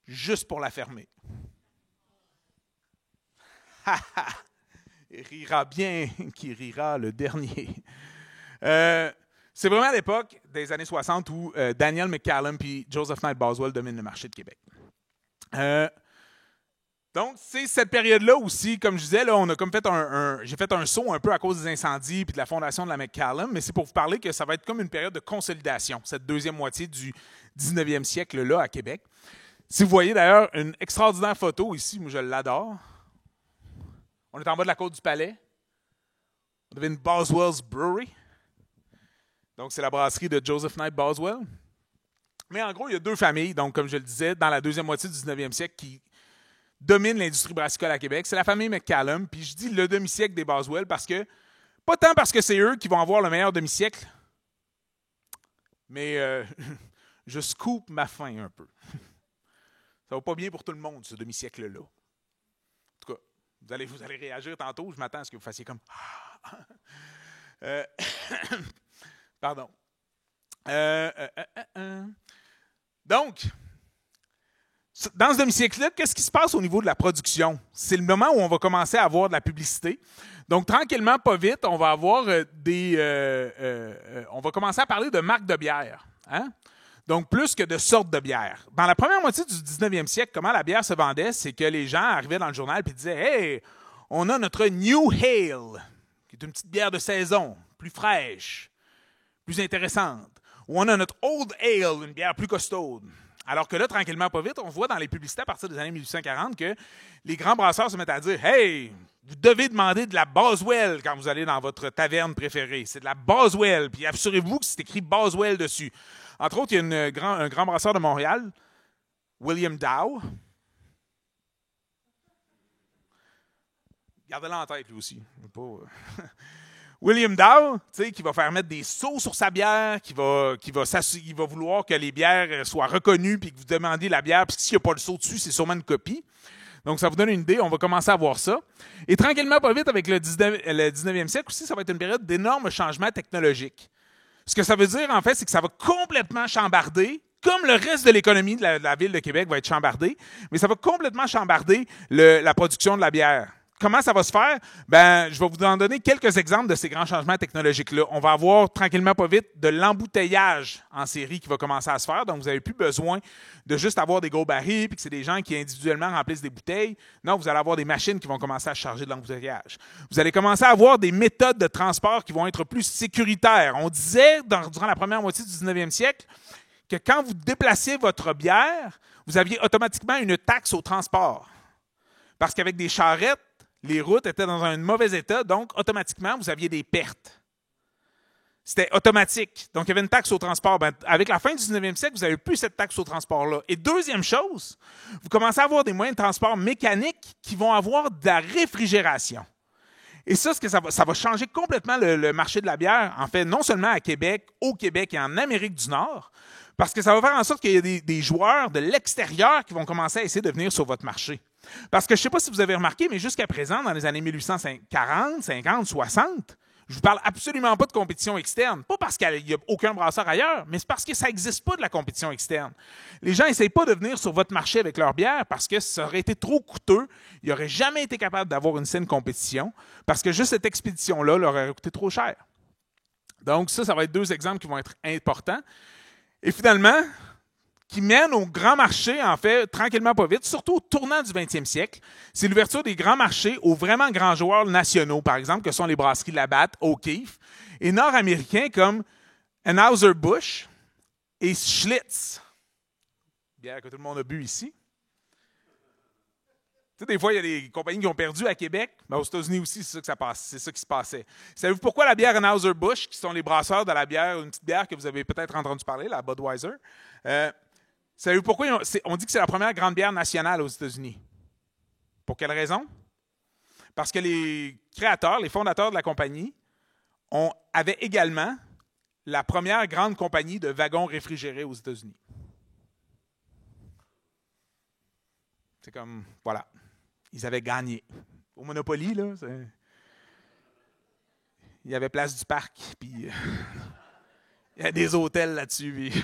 juste pour la fermer. Il rira bien qui rira le dernier. C'est vraiment à l'époque des années 60 où Daniel McCallum et Joseph Knight Boswell dominent le marché de Québec. Donc, c'est cette période-là aussi, comme je disais, là, on a comme fait j'ai fait un saut un peu à cause des incendies et de la fondation de la McCallum, mais c'est pour vous parler que ça va être comme une période de consolidation, cette deuxième moitié du 19e siècle-là à Québec. Si vous voyez d'ailleurs une extraordinaire photo ici, moi je l'adore. On est en bas de la côte du Palais. On avait une Boswell's Brewery. Donc, c'est la brasserie de Joseph Knight Boswell. Mais en gros, il y a deux familles, donc comme je le disais, dans la deuxième moitié du 19e siècle qui dominent l'industrie brassicole à Québec. C'est la famille McCallum. Puis je dis le demi-siècle des Boswell parce que, pas tant parce que c'est eux qui vont avoir le meilleur demi-siècle, mais je scoop ma faim un peu. Ça va pas bien pour tout le monde, ce demi-siècle-là. En tout cas, vous allez réagir tantôt. Je m'attends à ce que vous fassiez comme... Pardon. Donc, dans ce demi-siècle-là, qu'est-ce qui se passe au niveau de la production? C'est le moment où on va commencer à avoir de la publicité. Donc, tranquillement, pas vite, on va avoir on va commencer à parler de marques de bière. Hein? Donc, plus que de sortes de bière. Dans la première moitié du 19e siècle, comment la bière se vendait, c'est que les gens arrivaient dans le journal et disaient « Hey, on a notre New Ale, qui est une petite bière de saison, plus fraîche, plus intéressante. Ou on a notre Old Ale, une bière plus costaude. » Alors que là, tranquillement, pas vite, on voit dans les publicités à partir des années 1840 que les grands brasseurs se mettent à dire « Hey, vous devez demander de la Boswell quand vous allez dans votre taverne préférée. C'est de la Boswell. Puis assurez-vous que c'est écrit Boswell dessus. » Entre autres, il y a un grand brasseur de Montréal, William Dow. Gardez-le en tête, lui aussi. William Dow, qui va faire mettre des sceaux sur sa bière, qui va vouloir que les bières soient reconnues, puis que vous demandiez la bière, puis s'il n'y a pas le sceau dessus, c'est sûrement une copie. Donc, ça vous donne une idée, on va commencer à voir ça. Et tranquillement, pas vite, avec le 19e siècle aussi, ça va être une période d'énormes changements technologiques. Ce que ça veut dire, en fait, c'est que ça va complètement chambarder, comme le reste de l'économie de la ville de Québec va être chambardée, mais ça va complètement chambarder la production de la bière. Comment ça va se faire? Ben, je vais vous en donner quelques exemples de ces grands changements technologiques-là. On va avoir tranquillement pas vite de l'embouteillage en série qui va commencer à se faire. Donc, vous n'avez plus besoin de juste avoir des gros barils puis que c'est des gens qui individuellement remplissent des bouteilles. Non, vous allez avoir des machines qui vont commencer à charger de l'embouteillage. Vous allez commencer à avoir des méthodes de transport qui vont être plus sécuritaires. On disait, durant la première moitié du 19e siècle, que quand vous déplaciez votre bière, vous aviez automatiquement une taxe au transport. Parce qu'avec des charrettes, les routes étaient dans un mauvais état, donc automatiquement, vous aviez des pertes. C'était automatique. Donc, il y avait une taxe au transport. Ben, avec la fin du 19e siècle, vous n'avez plus cette taxe au transport-là. Et deuxième chose, vous commencez à avoir des moyens de transport mécaniques qui vont avoir de la réfrigération. Et ça va changer complètement le marché de la bière, en fait, non seulement à Québec, au Québec et en Amérique du Nord, parce que ça va faire en sorte qu'il y a des joueurs de l'extérieur qui vont commencer à essayer de venir sur votre marché. Parce que je ne sais pas si vous avez remarqué, mais jusqu'à présent, dans les années 1840, 50, 60, je ne vous parle absolument pas de compétition externe. Pas parce qu'il n'y a aucun brasseur ailleurs, mais c'est parce que ça n'existe pas de la compétition externe. Les gens n'essayent pas de venir sur votre marché avec leur bière parce que ça aurait été trop coûteux. Ils n'auraient jamais été capables d'avoir une saine compétition parce que juste cette expédition-là leur aurait coûté trop cher. Donc ça va être deux exemples qui vont être importants. Et finalement, qui mène au grand marché, en fait, tranquillement pas vite, surtout au tournant du 20e siècle, c'est l'ouverture des grands marchés aux vraiment grands joueurs nationaux, par exemple, que sont les brasseries Labatt, O'Keeffe, et nord-américains comme Anheuser-Busch et Schlitz. Bière que tout le monde a bu ici. Tu sais, des fois, il y a des compagnies qui ont perdu à Québec, mais aux États-Unis aussi, c'est ça qui se passait. Savez-vous pourquoi la bière Anheuser-Busch, qui sont les brasseurs de la bière, une petite bière que vous avez peut-être entendu parler, la Budweiser, savez-vous pourquoi on dit que c'est la première grande bière nationale aux États-Unis? Pour quelle raison? Parce que les créateurs, les fondateurs de la compagnie, avaient également la première grande compagnie de wagons réfrigérés aux États-Unis. C'est comme, voilà, ils avaient gagné. Au Monopoly, là, il y avait Place du Parc, puis il y a des hôtels là-dessus, puis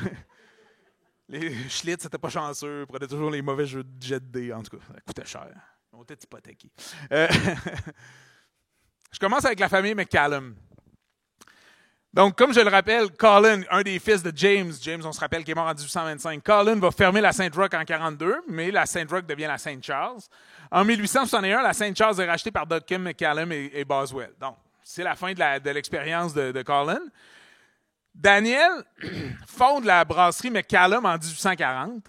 les Schlitz, c'était pas chanceux, prenaient toujours les mauvais jets de dés, en tout cas, ça coûtait cher. On était hypothéqués. Je commence avec la famille McCallum. Donc, comme je le rappelle, Colin, un des fils de James, on se rappelle qu'il est mort en 1825, Colin va fermer la Saint-Roch en 1942, mais la Saint-Roch devient la Saint-Charles. En 1861, la Saint-Charles est rachetée par Duncan McCallum et Boswell. Donc, c'est la fin de l'expérience de Colin. Daniel fonde la brasserie McCallum en 1840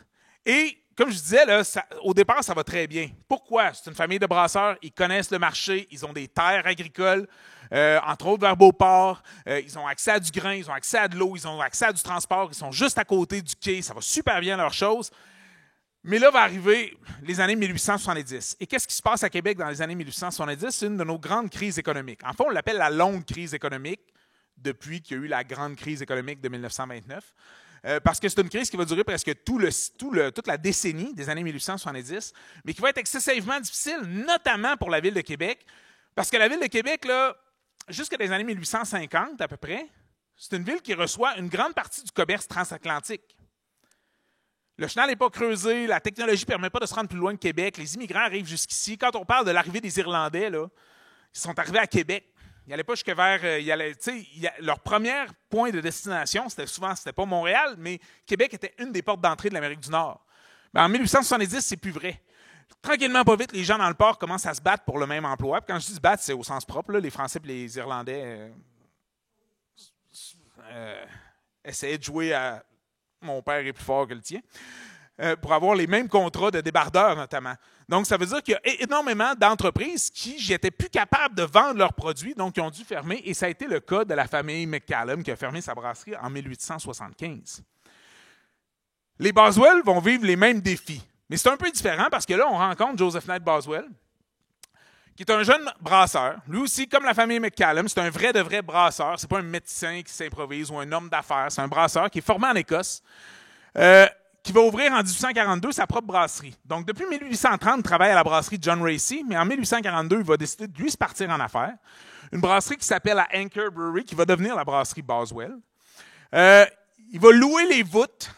et comme je disais, là, au départ, ça va très bien. Pourquoi? C'est une famille de brasseurs, ils connaissent le marché, ils ont des terres agricoles, entre autres vers Beauport, ils ont accès à du grain, ils ont accès à de l'eau, ils ont accès à du transport, ils sont juste à côté du quai, ça va super bien leur chose. Mais là va arriver les années 1870. Et qu'est-ce qui se passe à Québec dans les années 1870? C'est une de nos grandes crises économiques. En fait, on l'appelle la longue crise économique depuis qu'il y a eu la grande crise économique de 1929. Parce que c'est une crise qui va durer presque toute la décennie des années 1870, mais qui va être excessivement difficile, notamment pour la Ville de Québec. Parce que la Ville de Québec, là, jusqu'à les années 1850 à peu près, c'est une ville qui reçoit une grande partie du commerce transatlantique. Le chenal n'est pas creusé, la technologie ne permet pas de se rendre plus loin que Québec, les immigrants arrivent jusqu'ici. Quand on parle de l'arrivée des Irlandais, là, ils sont arrivés à Québec. Ils n'allaient pas jusque vers. Leur premier point de destination, c'était pas Montréal, mais Québec était une des portes d'entrée de l'Amérique du Nord. Mais en 1870, c'est plus vrai. Tranquillement, pas vite, les gens dans le port commencent à se battre pour le même emploi. Puis quand je dis se battre, c'est au sens propre. Là, les Français et les Irlandais essayaient de jouer à mon père est plus fort que le tien, pour avoir les mêmes contrats de débardeurs notamment. Donc, ça veut dire qu'il y a énormément d'entreprises qui n'étaient plus capables de vendre leurs produits, donc qui ont dû fermer, et ça a été le cas de la famille McCallum qui a fermé sa brasserie en 1875. Les Boswell vont vivre les mêmes défis, mais c'est un peu différent parce que là, on rencontre Joseph Knight Boswell, qui est un jeune brasseur. Lui aussi, comme la famille McCallum, c'est un vrai de vrai brasseur. C'est pas un médecin qui s'improvise ou un homme d'affaires. C'est un brasseur qui est formé en Écosse, qui va ouvrir en 1842 sa propre brasserie. Donc, depuis 1830, il travaille à la brasserie John Racy, mais en 1842, il va décider de lui se partir en affaires. Une brasserie qui s'appelle la Anchor Brewery, qui va devenir la brasserie Boswell. Il va louer les voûtes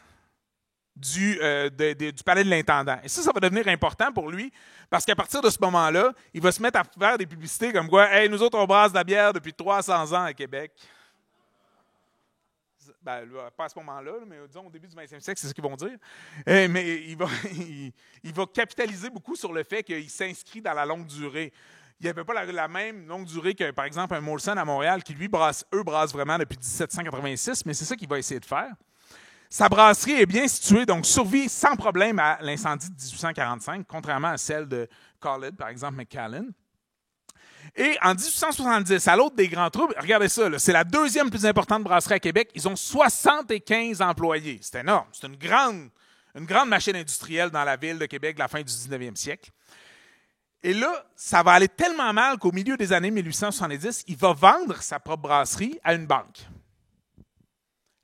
du palais de l'intendant. Et ça va devenir important pour lui, parce qu'à partir de ce moment-là, il va se mettre à faire des publicités comme quoi « Hey, nous autres, on brasse de la bière depuis 300 ans à Québec. » Ben, pas à ce moment-là, mais disons au début du 20e siècle, c'est ce qu'ils vont dire. Mais il va capitaliser beaucoup sur le fait qu'il s'inscrit dans la longue durée. Il n'y avait pas la même longue durée que, par exemple, un Molson à Montréal, qui, lui, brasse vraiment depuis 1786, mais c'est ça qu'il va essayer de faire. Sa brasserie est bien située, donc survit sans problème à l'incendie de 1845, contrairement à celle de Khalid, par exemple, McCallum. Et en 1870, à l'autre des grands troubles, regardez ça, là, c'est la deuxième plus importante brasserie à Québec. Ils ont 75 employés. C'est énorme. C'est une grande machine industrielle dans la ville de Québec de la fin du 19e siècle. Et là, ça va aller tellement mal qu'au milieu des années 1870, il va vendre sa propre brasserie à une banque.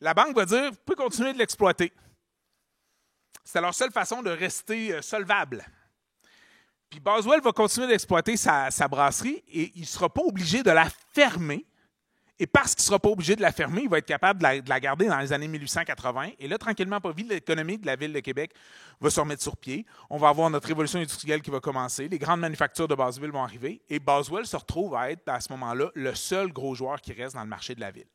La banque va dire, vous pouvez continuer de l'exploiter. C'est leur seule façon de rester solvable. Puis Boswell va continuer d'exploiter sa brasserie et il ne sera pas obligé de la fermer. Et parce qu'il ne sera pas obligé de la fermer, il va être capable de la garder dans les années 1880. Et là, tranquillement, pas vite, l'économie de la ville de Québec va se remettre sur pied. On va avoir notre révolution industrielle qui va commencer. Les grandes manufactures de Boswell vont arriver. Et Boswell se retrouve à être, à ce moment-là, le seul gros joueur qui reste dans le marché de la ville.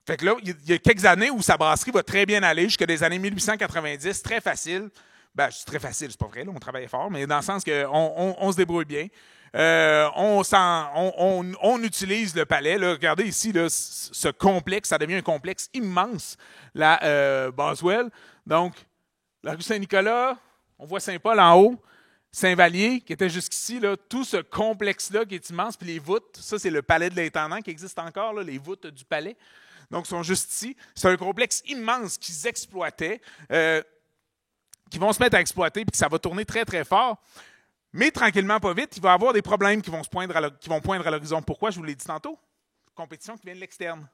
Fait que là, il y a quelques années où sa brasserie va très bien aller, jusqu'à des années 1890, très facile. Ben, c'est très facile, c'est pas vrai, là, on travaille fort, mais dans le sens qu'on se débrouille bien. On utilise le palais. Là. Regardez ici, là, ce complexe, ça devient un complexe immense, la Boswell. Donc, la rue Saint-Nicolas, on voit Saint-Paul en haut, Saint-Vallier, qui était jusqu'ici, là, tout ce complexe-là qui est immense, puis les voûtes, ça, c'est le palais de l'intendant qui existe encore, là, les voûtes du palais. Donc, ils sont juste ici. C'est un complexe immense qu'ils exploitaient, qui vont se mettre à exploiter, puis que ça va tourner très, très fort. Mais tranquillement, pas vite, il va y avoir des problèmes qui vont poindre à l'horizon. Pourquoi? Je vous l'ai dit tantôt. Compétition qui vient de l'externe.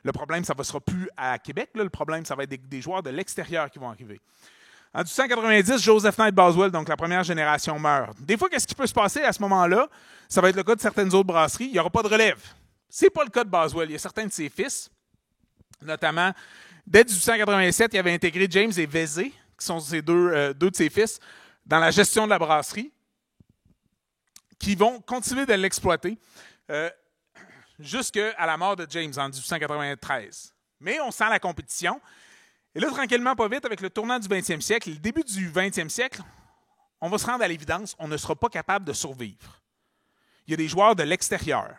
Le problème, ça ne sera plus à Québec. Là. Le problème, ça va être des joueurs de l'extérieur qui vont arriver. En 1890, Joseph Knight Boswell, donc la première génération, meurt. Des fois, qu'est-ce qui peut se passer à ce moment-là? Ça va être le cas de certaines autres brasseries. Il n'y aura pas de relève. Ce n'est pas le cas de Boswell. Il y a certains de ses fils, notamment, dès 1887, il avait intégré James et Vézé, qui sont deux de ses fils, dans la gestion de la brasserie, qui vont continuer de l'exploiter jusqu'à la mort de James en 1893. Mais on sent la compétition. Et là, tranquillement, pas vite, avec le tournant du 20e siècle, le début du 20e siècle, on va se rendre à l'évidence, on ne sera pas capable de survivre. Il y a des joueurs de l'extérieur.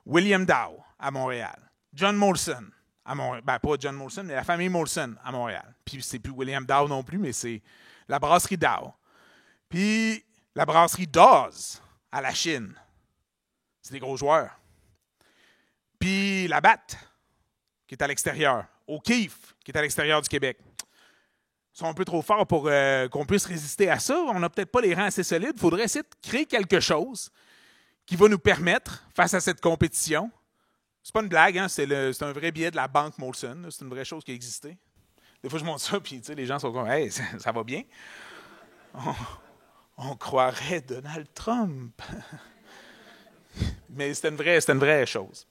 William Dow, à Montréal. John Molson, à Montréal. Ben, pas John Molson, mais la famille Molson à Montréal. Puis c'est plus William Dow non plus, mais c'est la brasserie Dow. Puis la brasserie Dawes à la Chine. C'est des gros joueurs. Puis la Batte, qui est à l'extérieur. O'Keeffe, qui est à l'extérieur du Québec. Ils sont un peu trop forts pour qu'on puisse résister à ça. On n'a peut-être pas les rangs assez solides. Il faudrait essayer de créer quelque chose qui va nous permettre, face à cette compétition, c'est pas une blague, hein, c'est un vrai billet de la banque Molson. C'est une vraie chose qui a existé. Des fois, je montre ça, puis les gens sont comme « Hey, ça va bien? » On croirait Donald Trump. Mais c'était une vraie chose.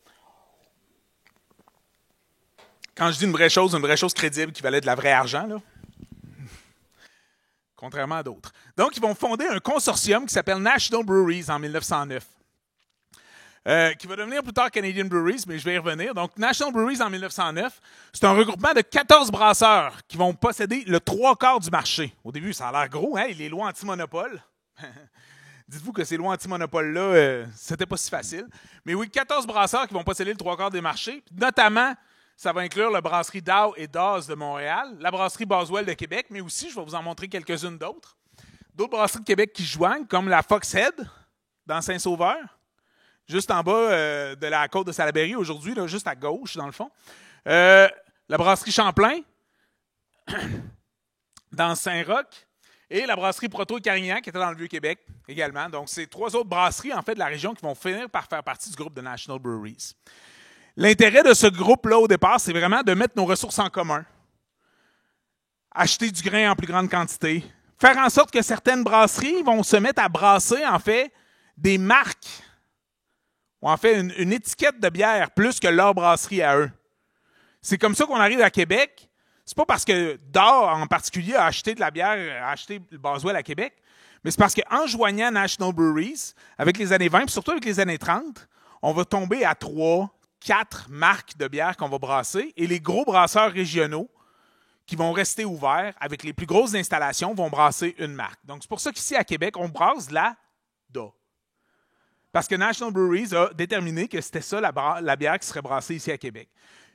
Quand je dis une vraie chose crédible qui valait de la vraie argent, là. Contrairement à d'autres. Donc, ils vont fonder un consortium qui s'appelle National Breweries en 1909. Qui va devenir plus tard Canadian Breweries, mais je vais y revenir. Donc, National Breweries en 1909, c'est un regroupement de 14 brasseurs qui vont posséder le 3/4 du marché. Au début, ça a l'air gros, hein, les lois anti-monopole. Dites-vous que ces lois anti-monopole-là, c'était pas si facile. Mais oui, 14 brasseurs qui vont posséder le 3/4 des marchés. Notamment, ça va inclure la brasserie Dow et Dawes de Montréal, la brasserie Boswell de Québec, mais aussi, je vais vous en montrer quelques-unes d'autres. D'autres brasseries de Québec qui joignent, comme la Foxhead dans Saint-Sauveur, juste en bas de la côte de Salaberry aujourd'hui, là, juste à gauche, dans le fond. La brasserie Champlain dans Saint-Roch. Et la brasserie Proto et Carignan, qui était dans le Vieux-Québec également. Donc, c'est 3 autres brasseries, en fait, de la région qui vont finir par faire partie du groupe de National Breweries. L'intérêt de ce groupe-là, au départ, c'est vraiment de mettre nos ressources en commun. Acheter du grain en plus grande quantité. Faire en sorte que certaines brasseries vont se mettre à brasser, en fait, des marques. Ou en fait, une étiquette de bière plus que leur brasserie à eux. C'est comme ça qu'on arrive à Québec. C'est pas parce que Dow, en particulier, a acheté de la bière, a acheté le Boswell à Québec, mais c'est parce qu'en joignant National Breweries, avec les années 20, puis surtout avec les années 30, on va tomber à 3, 4 marques de bière qu'on va brasser, et les gros brasseurs régionaux qui vont rester ouverts, avec les plus grosses installations, vont brasser une marque. Donc, c'est pour ça qu'ici, à Québec, on brasse la DA. Parce que National Breweries a déterminé que c'était ça la bière qui serait brassée ici à Québec.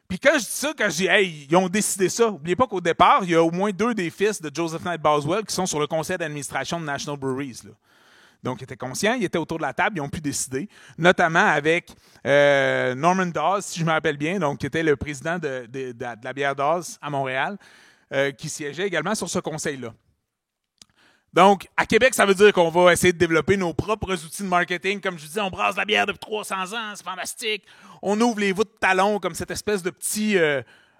Puis quand je dis ça, quand je dis « Hey, ils ont décidé ça », n'oubliez pas qu'au départ, il y a au moins 2 des fils de Joseph Knight Boswell qui sont sur le conseil d'administration de National Breweries. Là. Donc, ils étaient conscients, ils étaient autour de la table, ils ont pu décider, notamment avec Norman Dawes, si je me rappelle bien, donc qui était le président de la bière Dawes à Montréal, qui siégeait également sur ce conseil-là. Donc, à Québec, ça veut dire qu'on va essayer de développer nos propres outils de marketing. Comme je vous disais, on brasse la bière depuis 300 ans, c'est fantastique. On ouvre les voûtes de talons comme cette espèce de petit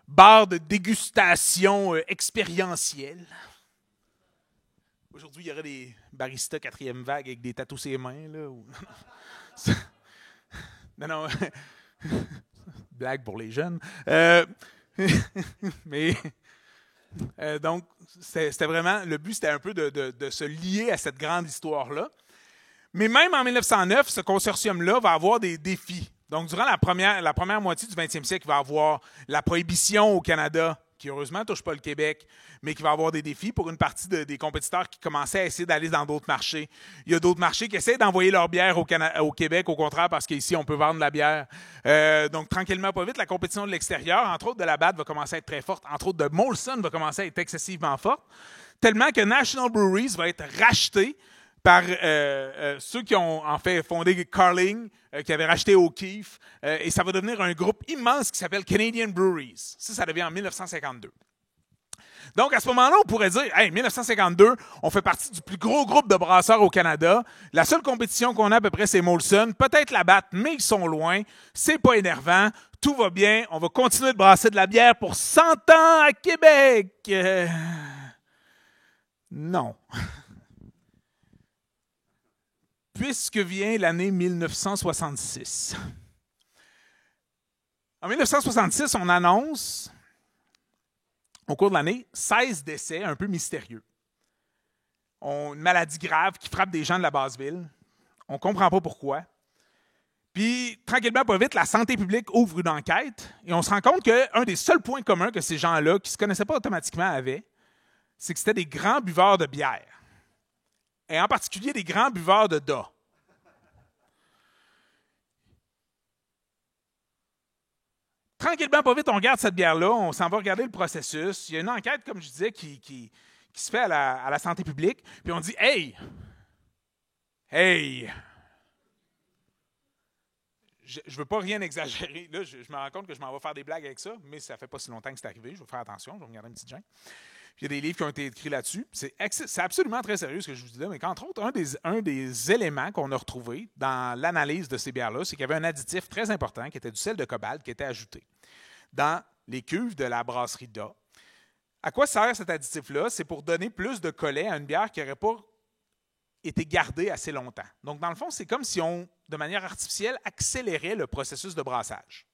bar de dégustation expérientielle. Aujourd'hui, il y aurait des baristas 4e vague avec des tatous sur les mains. Là, ou... non. Blague pour les jeunes. Mais... donc, c'était vraiment, le but, c'était un peu de se lier à cette grande histoire-là. Mais même en 1909, ce consortium-là va avoir des défis. Donc, durant la première moitié du 20e siècle, il va y avoir la prohibition au Canada, qui heureusement ne touche pas le Québec, mais qui va avoir des défis pour une partie des compétiteurs qui commençaient à essayer d'aller dans d'autres marchés. Il y a d'autres marchés qui essaient d'envoyer leur bière au Québec, au contraire, parce qu'ici, on peut vendre de la bière. Donc, tranquillement, pas vite, la compétition de l'extérieur, entre autres de la Batte, va commencer à être très forte. Entre autres, de Molson va commencer à être excessivement forte. Tellement que National Breweries va être racheté par ceux qui ont en fait fondé Carling, qui avaient racheté O'Keeffe, et ça va devenir un groupe immense qui s'appelle Canadian Breweries. Ça devient en 1952. Donc, à ce moment-là, on pourrait dire, hey, 1952, on fait partie du plus gros groupe de brasseurs au Canada. La seule compétition qu'on a à peu près, c'est Molson. Peut-être la Batte, mais ils sont loin. C'est pas énervant. Tout va bien. On va continuer de brasser de la bière pour 100 ans à Québec. Non. Puisque vient l'année 1966. En 1966, on annonce, au cours de l'année, 16 décès un peu mystérieux. Une maladie grave qui frappe des gens de la Basse-Ville. On ne comprend pas pourquoi. Puis, tranquillement, pas vite, la santé publique ouvre une enquête et on se rend compte qu'un des seuls points communs que ces gens-là, qui ne se connaissaient pas automatiquement, avaient, c'est que c'était des grands buveurs de bière. Et en particulier des grands buveurs de DA. tranquillement, pas vite, on regarde cette bière-là, on s'en va regarder le processus. Il y a une enquête, comme je disais, qui se fait à la santé publique. Puis on dit, hey, je ne veux pas rien exagérer. Là, je me rends compte que je m'en vais faire des blagues avec ça, mais ça fait pas si longtemps que c'est arrivé. Je vais faire attention, je vais me garder une petite gêne. Puis il y a des livres qui ont été écrits là-dessus. C'est absolument très sérieux ce que je vous dis là, mais qu'entre autres, un des éléments qu'on a retrouvé dans l'analyse de ces bières-là, c'est qu'il y avait un additif très important qui était du sel de cobalt qui était ajouté dans les cuves de la brasserie Da. À quoi sert cet additif-là? C'est pour donner plus de collet à une bière qui n'aurait pas été gardée assez longtemps. Donc, dans le fond, c'est comme si on, de manière artificielle, accélérait le processus de brassage.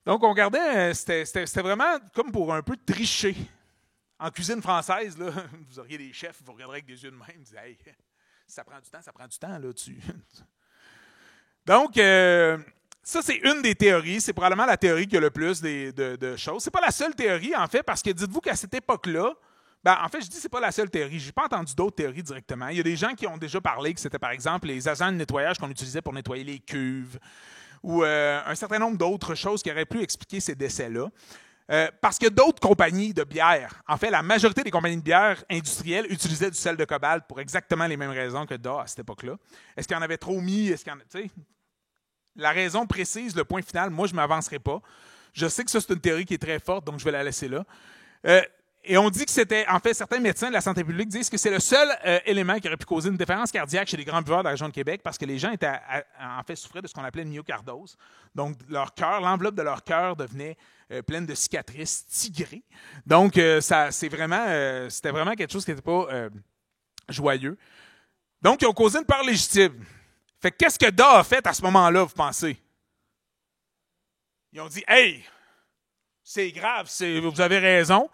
Donc, on regardait, c'était vraiment comme pour un peu tricher. En cuisine française, là, vous auriez des chefs, vous regarderiez avec des yeux de même, vous dites, hey, ça prend du temps, là, dessus. Donc, ça, c'est une des théories. C'est probablement la théorie qui a le plus de choses. Ce n'est pas la seule théorie, en fait, parce que dites-vous qu'à cette époque-là, en fait, je dis que ce n'est pas la seule théorie. Je n'ai pas entendu d'autres théories directement. Il y a des gens qui ont déjà parlé que c'était, par exemple, les agents de nettoyage qu'on utilisait pour nettoyer les cuves ou un certain nombre d'autres choses qui auraient pu expliquer ces décès-là. Parce que d'autres compagnies de bière, en fait, la majorité des compagnies de bière industrielles utilisaient du sel de cobalt pour exactement les mêmes raisons que Da à cette époque-là. Est-ce qu'il y en avait trop mis? Est-ce qu'il y en a, tu sais, la raison précise, le point final, moi, je ne m'avancerai pas. Je sais que ça, c'est une théorie qui est très forte, donc je vais la laisser là. Et on dit que c'était, en fait, certains médecins de la santé publique disent que c'est le seul élément qui aurait pu causer une défaillance cardiaque chez les grands buveurs de la région de Québec parce que les gens étaient, en fait, souffraient de ce qu'on appelait une myocardose. Donc, leur cœur, l'enveloppe de leur cœur devenait pleine de cicatrices tigrées. Donc, c'était vraiment quelque chose qui n'était pas joyeux. Donc, ils ont causé une peur légitime. Fait que qu'est-ce que Da a fait à ce moment-là, vous pensez? Ils ont dit, hey, c'est grave, vous avez raison.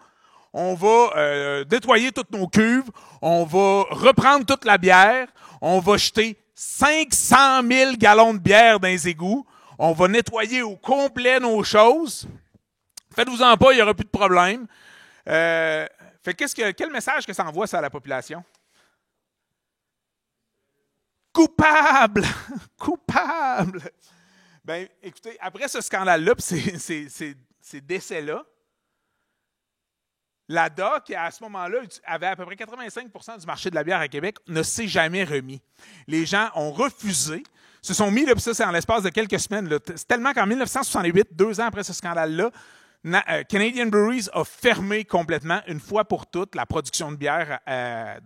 On va nettoyer toutes nos cuves, on va reprendre toute la bière, on va jeter 500 000 gallons de bière dans les égouts, on va nettoyer au complet nos choses. Faites-vous-en pas, il n'y aura plus de problème. Quel message que ça envoie ça à la population? Coupable! Coupable! Ben, écoutez, après ce scandale-là, ces décès-là, la Da, qui à ce moment-là avait à peu près 85% du marché de la bière à Québec, ne s'est jamais remis. Les gens ont refusé, se sont mis, là, ça c'est en l'espace de quelques semaines, là, c'est tellement qu'en 1968, 2 ans après ce scandale-là, Canadian Breweries a fermé complètement, une fois pour toutes, la production de bière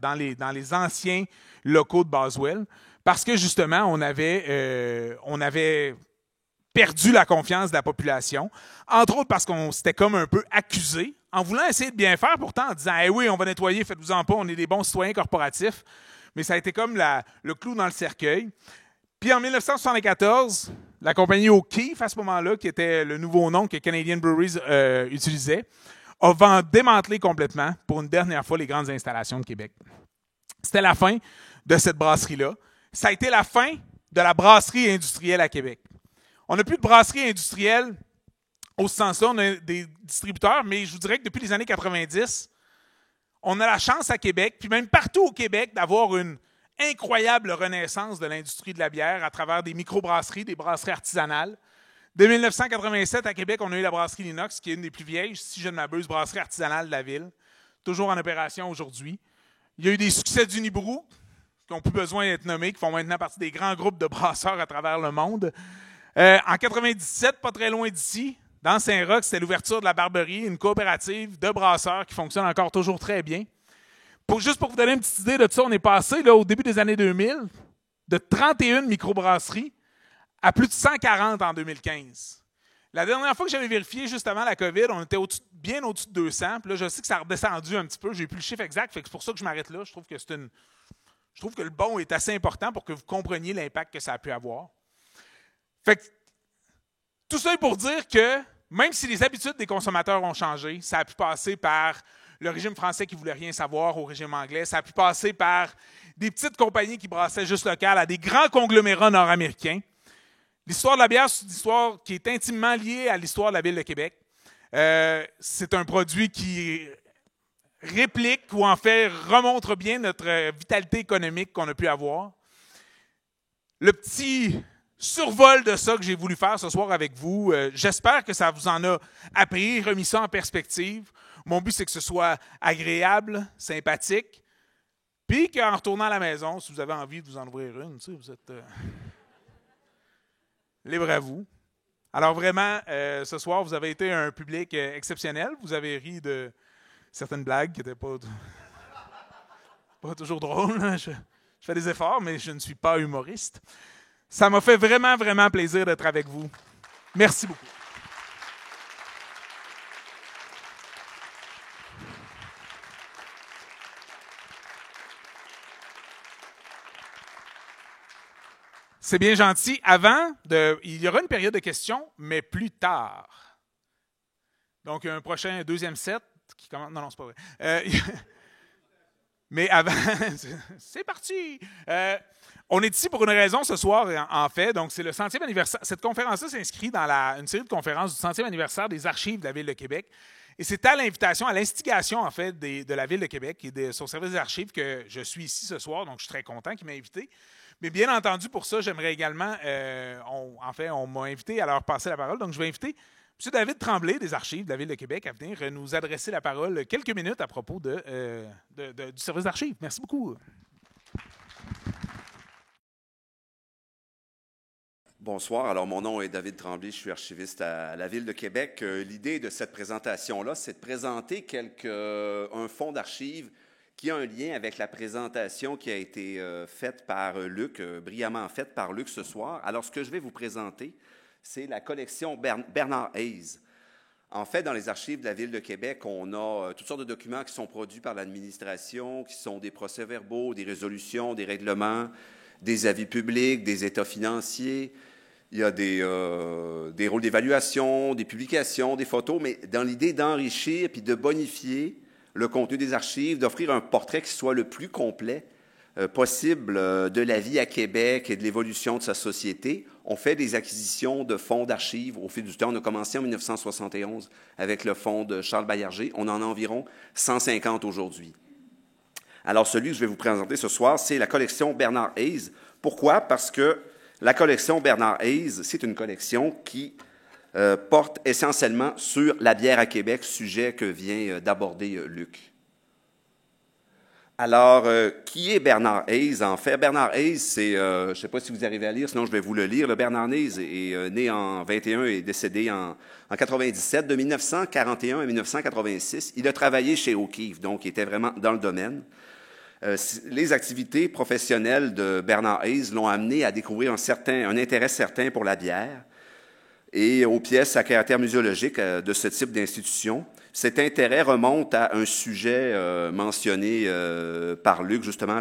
dans les anciens locaux de Boswell, parce que justement, on avait perdu la confiance de la population, entre autres parce qu'on s'était comme un peu accusé, en voulant essayer de bien faire, pourtant en disant « Eh oui, on va nettoyer, faites-vous-en pas, on est des bons citoyens corporatifs », mais ça a été comme le clou dans le cercueil. Puis en 1974, la compagnie O'Keeffe, à ce moment-là, qui était le nouveau nom que Canadian Breweries utilisait, a démantelé complètement, pour une dernière fois, les grandes installations de Québec. C'était la fin de cette brasserie-là. Ça a été la fin de la brasserie industrielle à Québec. On n'a plus de brasserie industrielle au sens-là, on a des distributeurs, mais je vous dirais que depuis les années 90, on a la chance à Québec, puis même partout au Québec, d'avoir une incroyable renaissance de l'industrie de la bière à travers des microbrasseries, des brasseries artisanales. Dès 1987, à Québec, on a eu la brasserie L'Inox, qui est une des plus vieilles, si je ne m'abuse, brasserie artisanale de la ville, toujours en opération aujourd'hui. Il y a eu des succès d'Unibrou, qui n'ont plus besoin d'être nommés, qui font maintenant partie des grands groupes de brasseurs à travers le monde. En 97, pas très loin d'ici, dans Saint-Roch, c'était l'ouverture de la Barberie, une coopérative de brasseurs qui fonctionne encore toujours très bien. Juste pour vous donner une petite idée de ça, on est passé là, au début des années 2000 de 31 microbrasseries à plus de 140 en 2015. La dernière fois que j'avais vérifié, juste avant la COVID, on était bien au-dessus de 200. Puis là, je sais que ça a redescendu un petit peu. J'ai plus le chiffre exact, c'est pour ça que je m'arrête là. Je trouve que le bon est assez important pour que vous compreniez l'impact que ça a pu avoir. Fait que, tout ça est pour dire que même si les habitudes des consommateurs ont changé, ça a pu passer par le régime français qui ne voulait rien savoir au régime anglais, ça a pu passer par des petites compagnies qui brassaient juste local à des grands conglomérats nord-américains. L'histoire de la bière, c'est une histoire qui est intimement liée à l'histoire de la ville de Québec. C'est un produit qui réplique ou en fait remontre bien notre vitalité économique qu'on a pu avoir. Le petit survol de ça que j'ai voulu faire ce soir avec vous. J'espère que ça vous en a appris, remis ça en perspective. Mon but, c'est que ce soit agréable, sympathique, puis qu'en retournant à la maison, si vous avez envie de vous en ouvrir une, tu sais, vous êtes libre à vous. Alors vraiment, ce soir, vous avez été un public exceptionnel. Vous avez ri de certaines blagues qui n'étaient pas toujours drôles. Je fais des efforts, mais je ne suis pas humoriste. Ça m'a fait vraiment, vraiment plaisir d'être avec vous. Merci beaucoup. C'est bien gentil. Il y aura une période de questions, mais plus tard. Donc, un deuxième set qui commence. Non, c'est pas vrai. Mais avant, c'est parti. On est ici pour une raison ce soir, en fait. Donc, c'est le 100e anniversaire. Cette conférence-là s'inscrit dans une série de conférences du 100e anniversaire des Archives de la Ville de Québec. Et c'est à l'invitation, à l'instigation, en fait, de la Ville de Québec et de son service d'archives que je suis ici ce soir. Donc, je suis très content qu'il m'ait invité. Mais bien entendu, pour ça, j'aimerais également, on m'a invité à leur passer la parole. Donc, je vais inviter M. David Tremblay des Archives de la Ville de Québec à venir nous adresser la parole quelques minutes à propos du service d'archives. Merci beaucoup. Bonsoir. Alors, mon nom est David Tremblay, je suis archiviste à la Ville de Québec. L'idée de cette présentation-là, c'est de présenter un fonds d'archives qui a un lien avec la présentation qui a été faite par Luc, brillamment faite par Luc ce soir. Alors, ce que je vais vous présenter, c'est la collection Bernard Hayes. En fait, dans les archives de la Ville de Québec, on a toutes sortes de documents qui sont produits par l'administration, qui sont des procès-verbaux, des résolutions, des règlements, des avis publics, des états financiers. Il y a des rôles d'évaluation, des publications, des photos, mais dans l'idée d'enrichir puis de bonifier le contenu des archives, d'offrir un portrait qui soit le plus complet possible de la vie à Québec et de l'évolution de sa société. On fait des acquisitions de fonds d'archives au fil du temps. On a commencé en 1971 avec le fonds de Charles Baillarger. On en a environ 150 aujourd'hui. Alors, celui que je vais vous présenter ce soir, c'est la collection Bernard Hayes. Pourquoi? Parce que la collection Bernard Hayes, c'est une collection qui porte essentiellement sur la bière à Québec, sujet que vient d'aborder Luc. Alors, qui est Bernard Hayes? En fait, Bernard Hayes, c'est, je ne sais pas si vous arrivez à lire, sinon je vais vous le lire. Le Bernard Hayes est né en 21 et décédé en 97. De 1941 à 1986, il a travaillé chez O'Keeffe, donc il était vraiment dans le domaine. Les activités professionnelles de Bernard Hayes l'ont amené à découvrir un intérêt certain pour la bière et aux pièces à caractère muséologique de ce type d'institution. Cet intérêt remonte à un sujet mentionné par Luc, justement,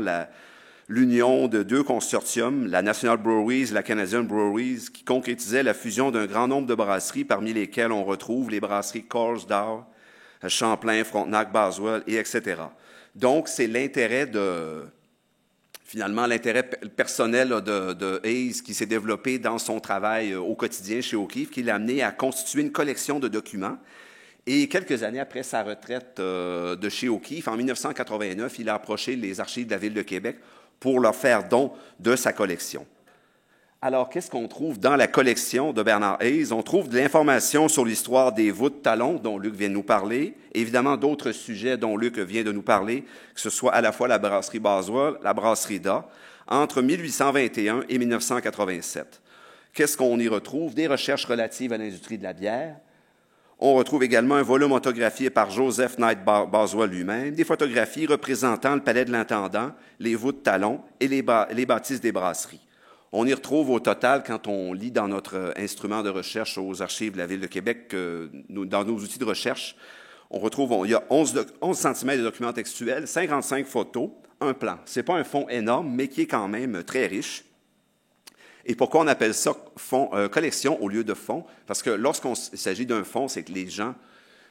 l'union de deux consortiums, la National Breweries et la Canadian Breweries, qui concrétisait la fusion d'un grand nombre de brasseries, parmi lesquelles on retrouve les brasseries Coors, Champlain, Frontenac, Boswell, et etc. Donc, c'est l'intérêt personnel de Hayes qui s'est développé dans son travail au quotidien chez O'Keeffe, qui l'a amené à constituer une collection de documents. Et quelques années après sa retraite de chez O'Keeffe, en 1989, il a approché les archives de la Ville de Québec pour leur faire don de sa collection. Alors, qu'est-ce qu'on trouve dans la collection de Bernard Hayes? On trouve de l'information sur l'histoire des voûtes talons, dont Luc vient de nous parler, évidemment d'autres sujets dont Luc vient de nous parler, que ce soit à la fois la brasserie Boswell, la brasserie Da, entre 1821 et 1987. Qu'est-ce qu'on y retrouve? Des recherches relatives à l'industrie de la bière. On retrouve également un volume autographié par Joseph Knight Boswell lui-même, des photographies représentant le palais de l'intendant, les voûtes talons et les bâtisses des brasseries. On y retrouve au total, quand on lit dans notre instrument de recherche aux archives de la Ville de Québec, dans nos outils de recherche, il y a 11 cm de documents textuels, 55 photos, un plan. Ce n'est pas un fonds énorme, mais qui est quand même très riche. Et pourquoi on appelle ça collection au lieu de fonds? Parce que lorsqu'il s'agit d'un fonds, c'est que les gens,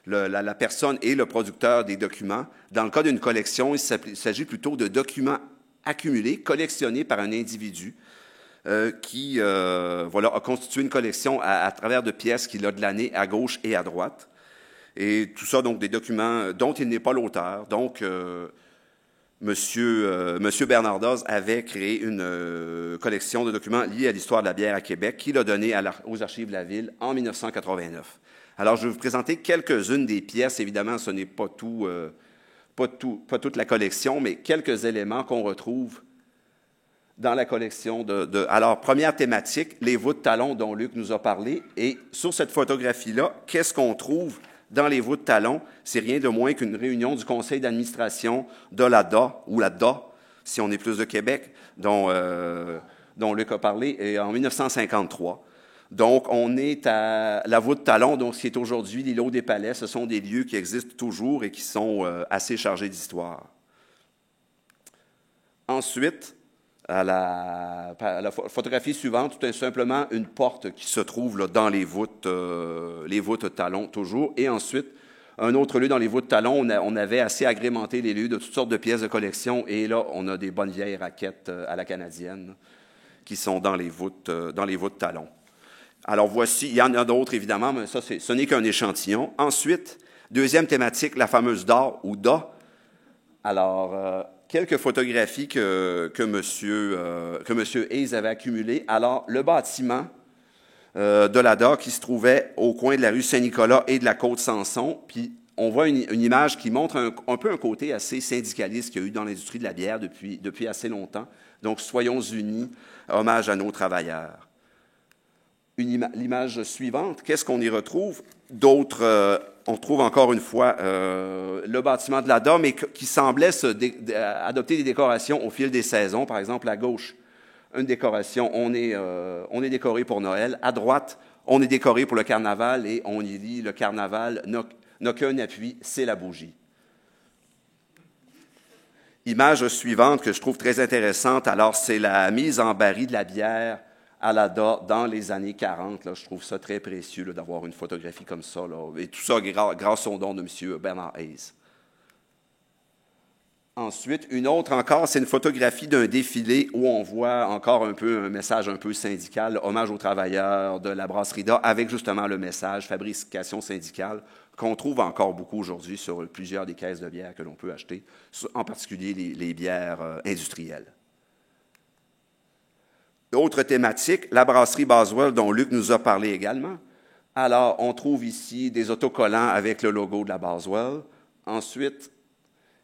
la personne est le producteur des documents. Dans le cas d'une collection, il s'agit plutôt de documents accumulés, collectionnés par un individu qui a constitué une collection à travers de pièces qu'il a de l'année à gauche et à droite. Et tout ça, donc, des documents dont il n'est pas l'auteur. Donc, Monsieur Bernardoz avait créé une collection de documents liés à l'histoire de la bière à Québec qu'il a donné aux Archives de la Ville en 1989. Alors, je vais vous présenter quelques-unes des pièces. Évidemment, ce n'est pas toute la collection, mais quelques éléments qu'on retrouve dans la collection Alors, première thématique, les voûtes talons dont Luc nous a parlé. Et sur cette photographie-là, qu'est-ce qu'on trouve dans les voûtes talons? C'est rien de moins qu'une réunion du conseil d'administration de la DA, ou la DA, si on est plus de Québec, dont Luc a parlé, et en 1953. Donc, on est à la voûte talon, donc ce qui est aujourd'hui l'îlot des Palais. Ce sont des lieux qui existent toujours et qui sont assez chargés d'histoire. Ensuite, à la photographie suivante, tout simplement une porte qui se trouve là, dans les voûtes talons toujours. Et ensuite, un autre lieu dans les voûtes talons, on avait assez agrémenté les lieux de toutes sortes de pièces de collection. Et là, on a des bonnes vieilles raquettes à la canadienne qui sont dans les voûtes talons. Alors voici, il y en a d'autres évidemment, mais ça, ce n'est qu'un échantillon. Ensuite, deuxième thématique, la fameuse DA ou DA. Alors, quelques photographies que M. Hayes avait accumulées. Alors, le bâtiment de la DA qui se trouvait au coin de la rue Saint-Nicolas et de la Côte-Sanson. Puis, on voit une image qui montre un peu un côté assez syndicaliste qu'il y a eu dans l'industrie de la bière depuis assez longtemps. Donc, soyons unis, hommage à nos travailleurs. L'image suivante, qu'est-ce qu'on y retrouve? On trouve encore une fois le bâtiment de la DA, mais qui semblait adopter des décorations au fil des saisons. Par exemple, à gauche, une décoration, on est décoré pour Noël. À droite, on est décoré pour le carnaval et on y lit « Le carnaval n'a qu'un appui, c'est la bougie ». Image suivante que je trouve très intéressante, alors c'est la mise en baril de la bière à la DA dans les années 40. Là, je trouve ça très précieux là, d'avoir une photographie comme ça. Là, et tout ça grâce au don de M. Bernard Hayes. Ensuite, une autre encore, c'est une photographie d'un défilé où on voit encore un message un peu syndical, hommage aux travailleurs de la brasserie DA, avec justement le message fabrication syndicale qu'on trouve encore beaucoup aujourd'hui sur plusieurs des caisses de bière que l'on peut acheter, en particulier les bières industrielles. Autre thématique, la brasserie Boswell, dont Luc nous a parlé également. Alors, on trouve ici des autocollants avec le logo de la Boswell. Ensuite,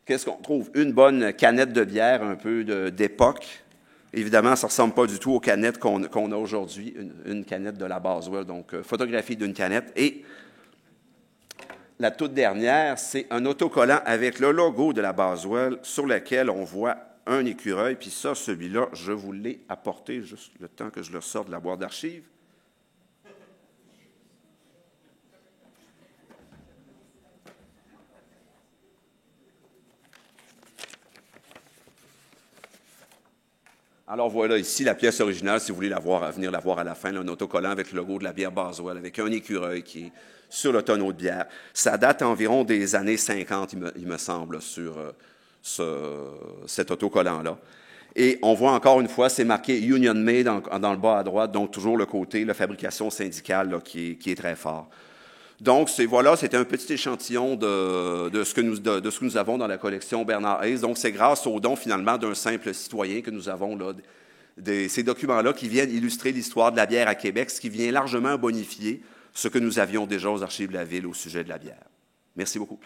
qu'est-ce qu'on trouve? Une bonne canette de bière, un peu d'époque. Évidemment, ça ne ressemble pas du tout aux canettes qu'on a aujourd'hui, une canette de la Boswell, donc photographie d'une canette. Et la toute dernière, c'est un autocollant avec le logo de la Boswell sur lequel on voit un écureuil, puis ça, celui-là, je vous l'ai apporté juste le temps que je le sorte de la boîte d'archives. Alors voilà ici la pièce originale, si vous voulez venir la voir à la fin, là, un autocollant avec le logo de la bière Boswell, avec un écureuil qui est sur le tonneau de bière. Ça date environ des années 50, il me semble, sur cet autocollant-là. Et on voit encore une fois, c'est marqué Union Made dans le bas à droite, donc toujours le côté, la fabrication syndicale là, qui est très fort. Donc, c'était un petit échantillon de ce que nous avons dans la collection Bernard Hayes. Donc, c'est grâce au don, finalement, d'un simple citoyen que nous avons là, ces documents-là qui viennent illustrer l'histoire de la bière à Québec, ce qui vient largement bonifier ce que nous avions déjà aux Archives de la Ville au sujet de la bière. Merci beaucoup.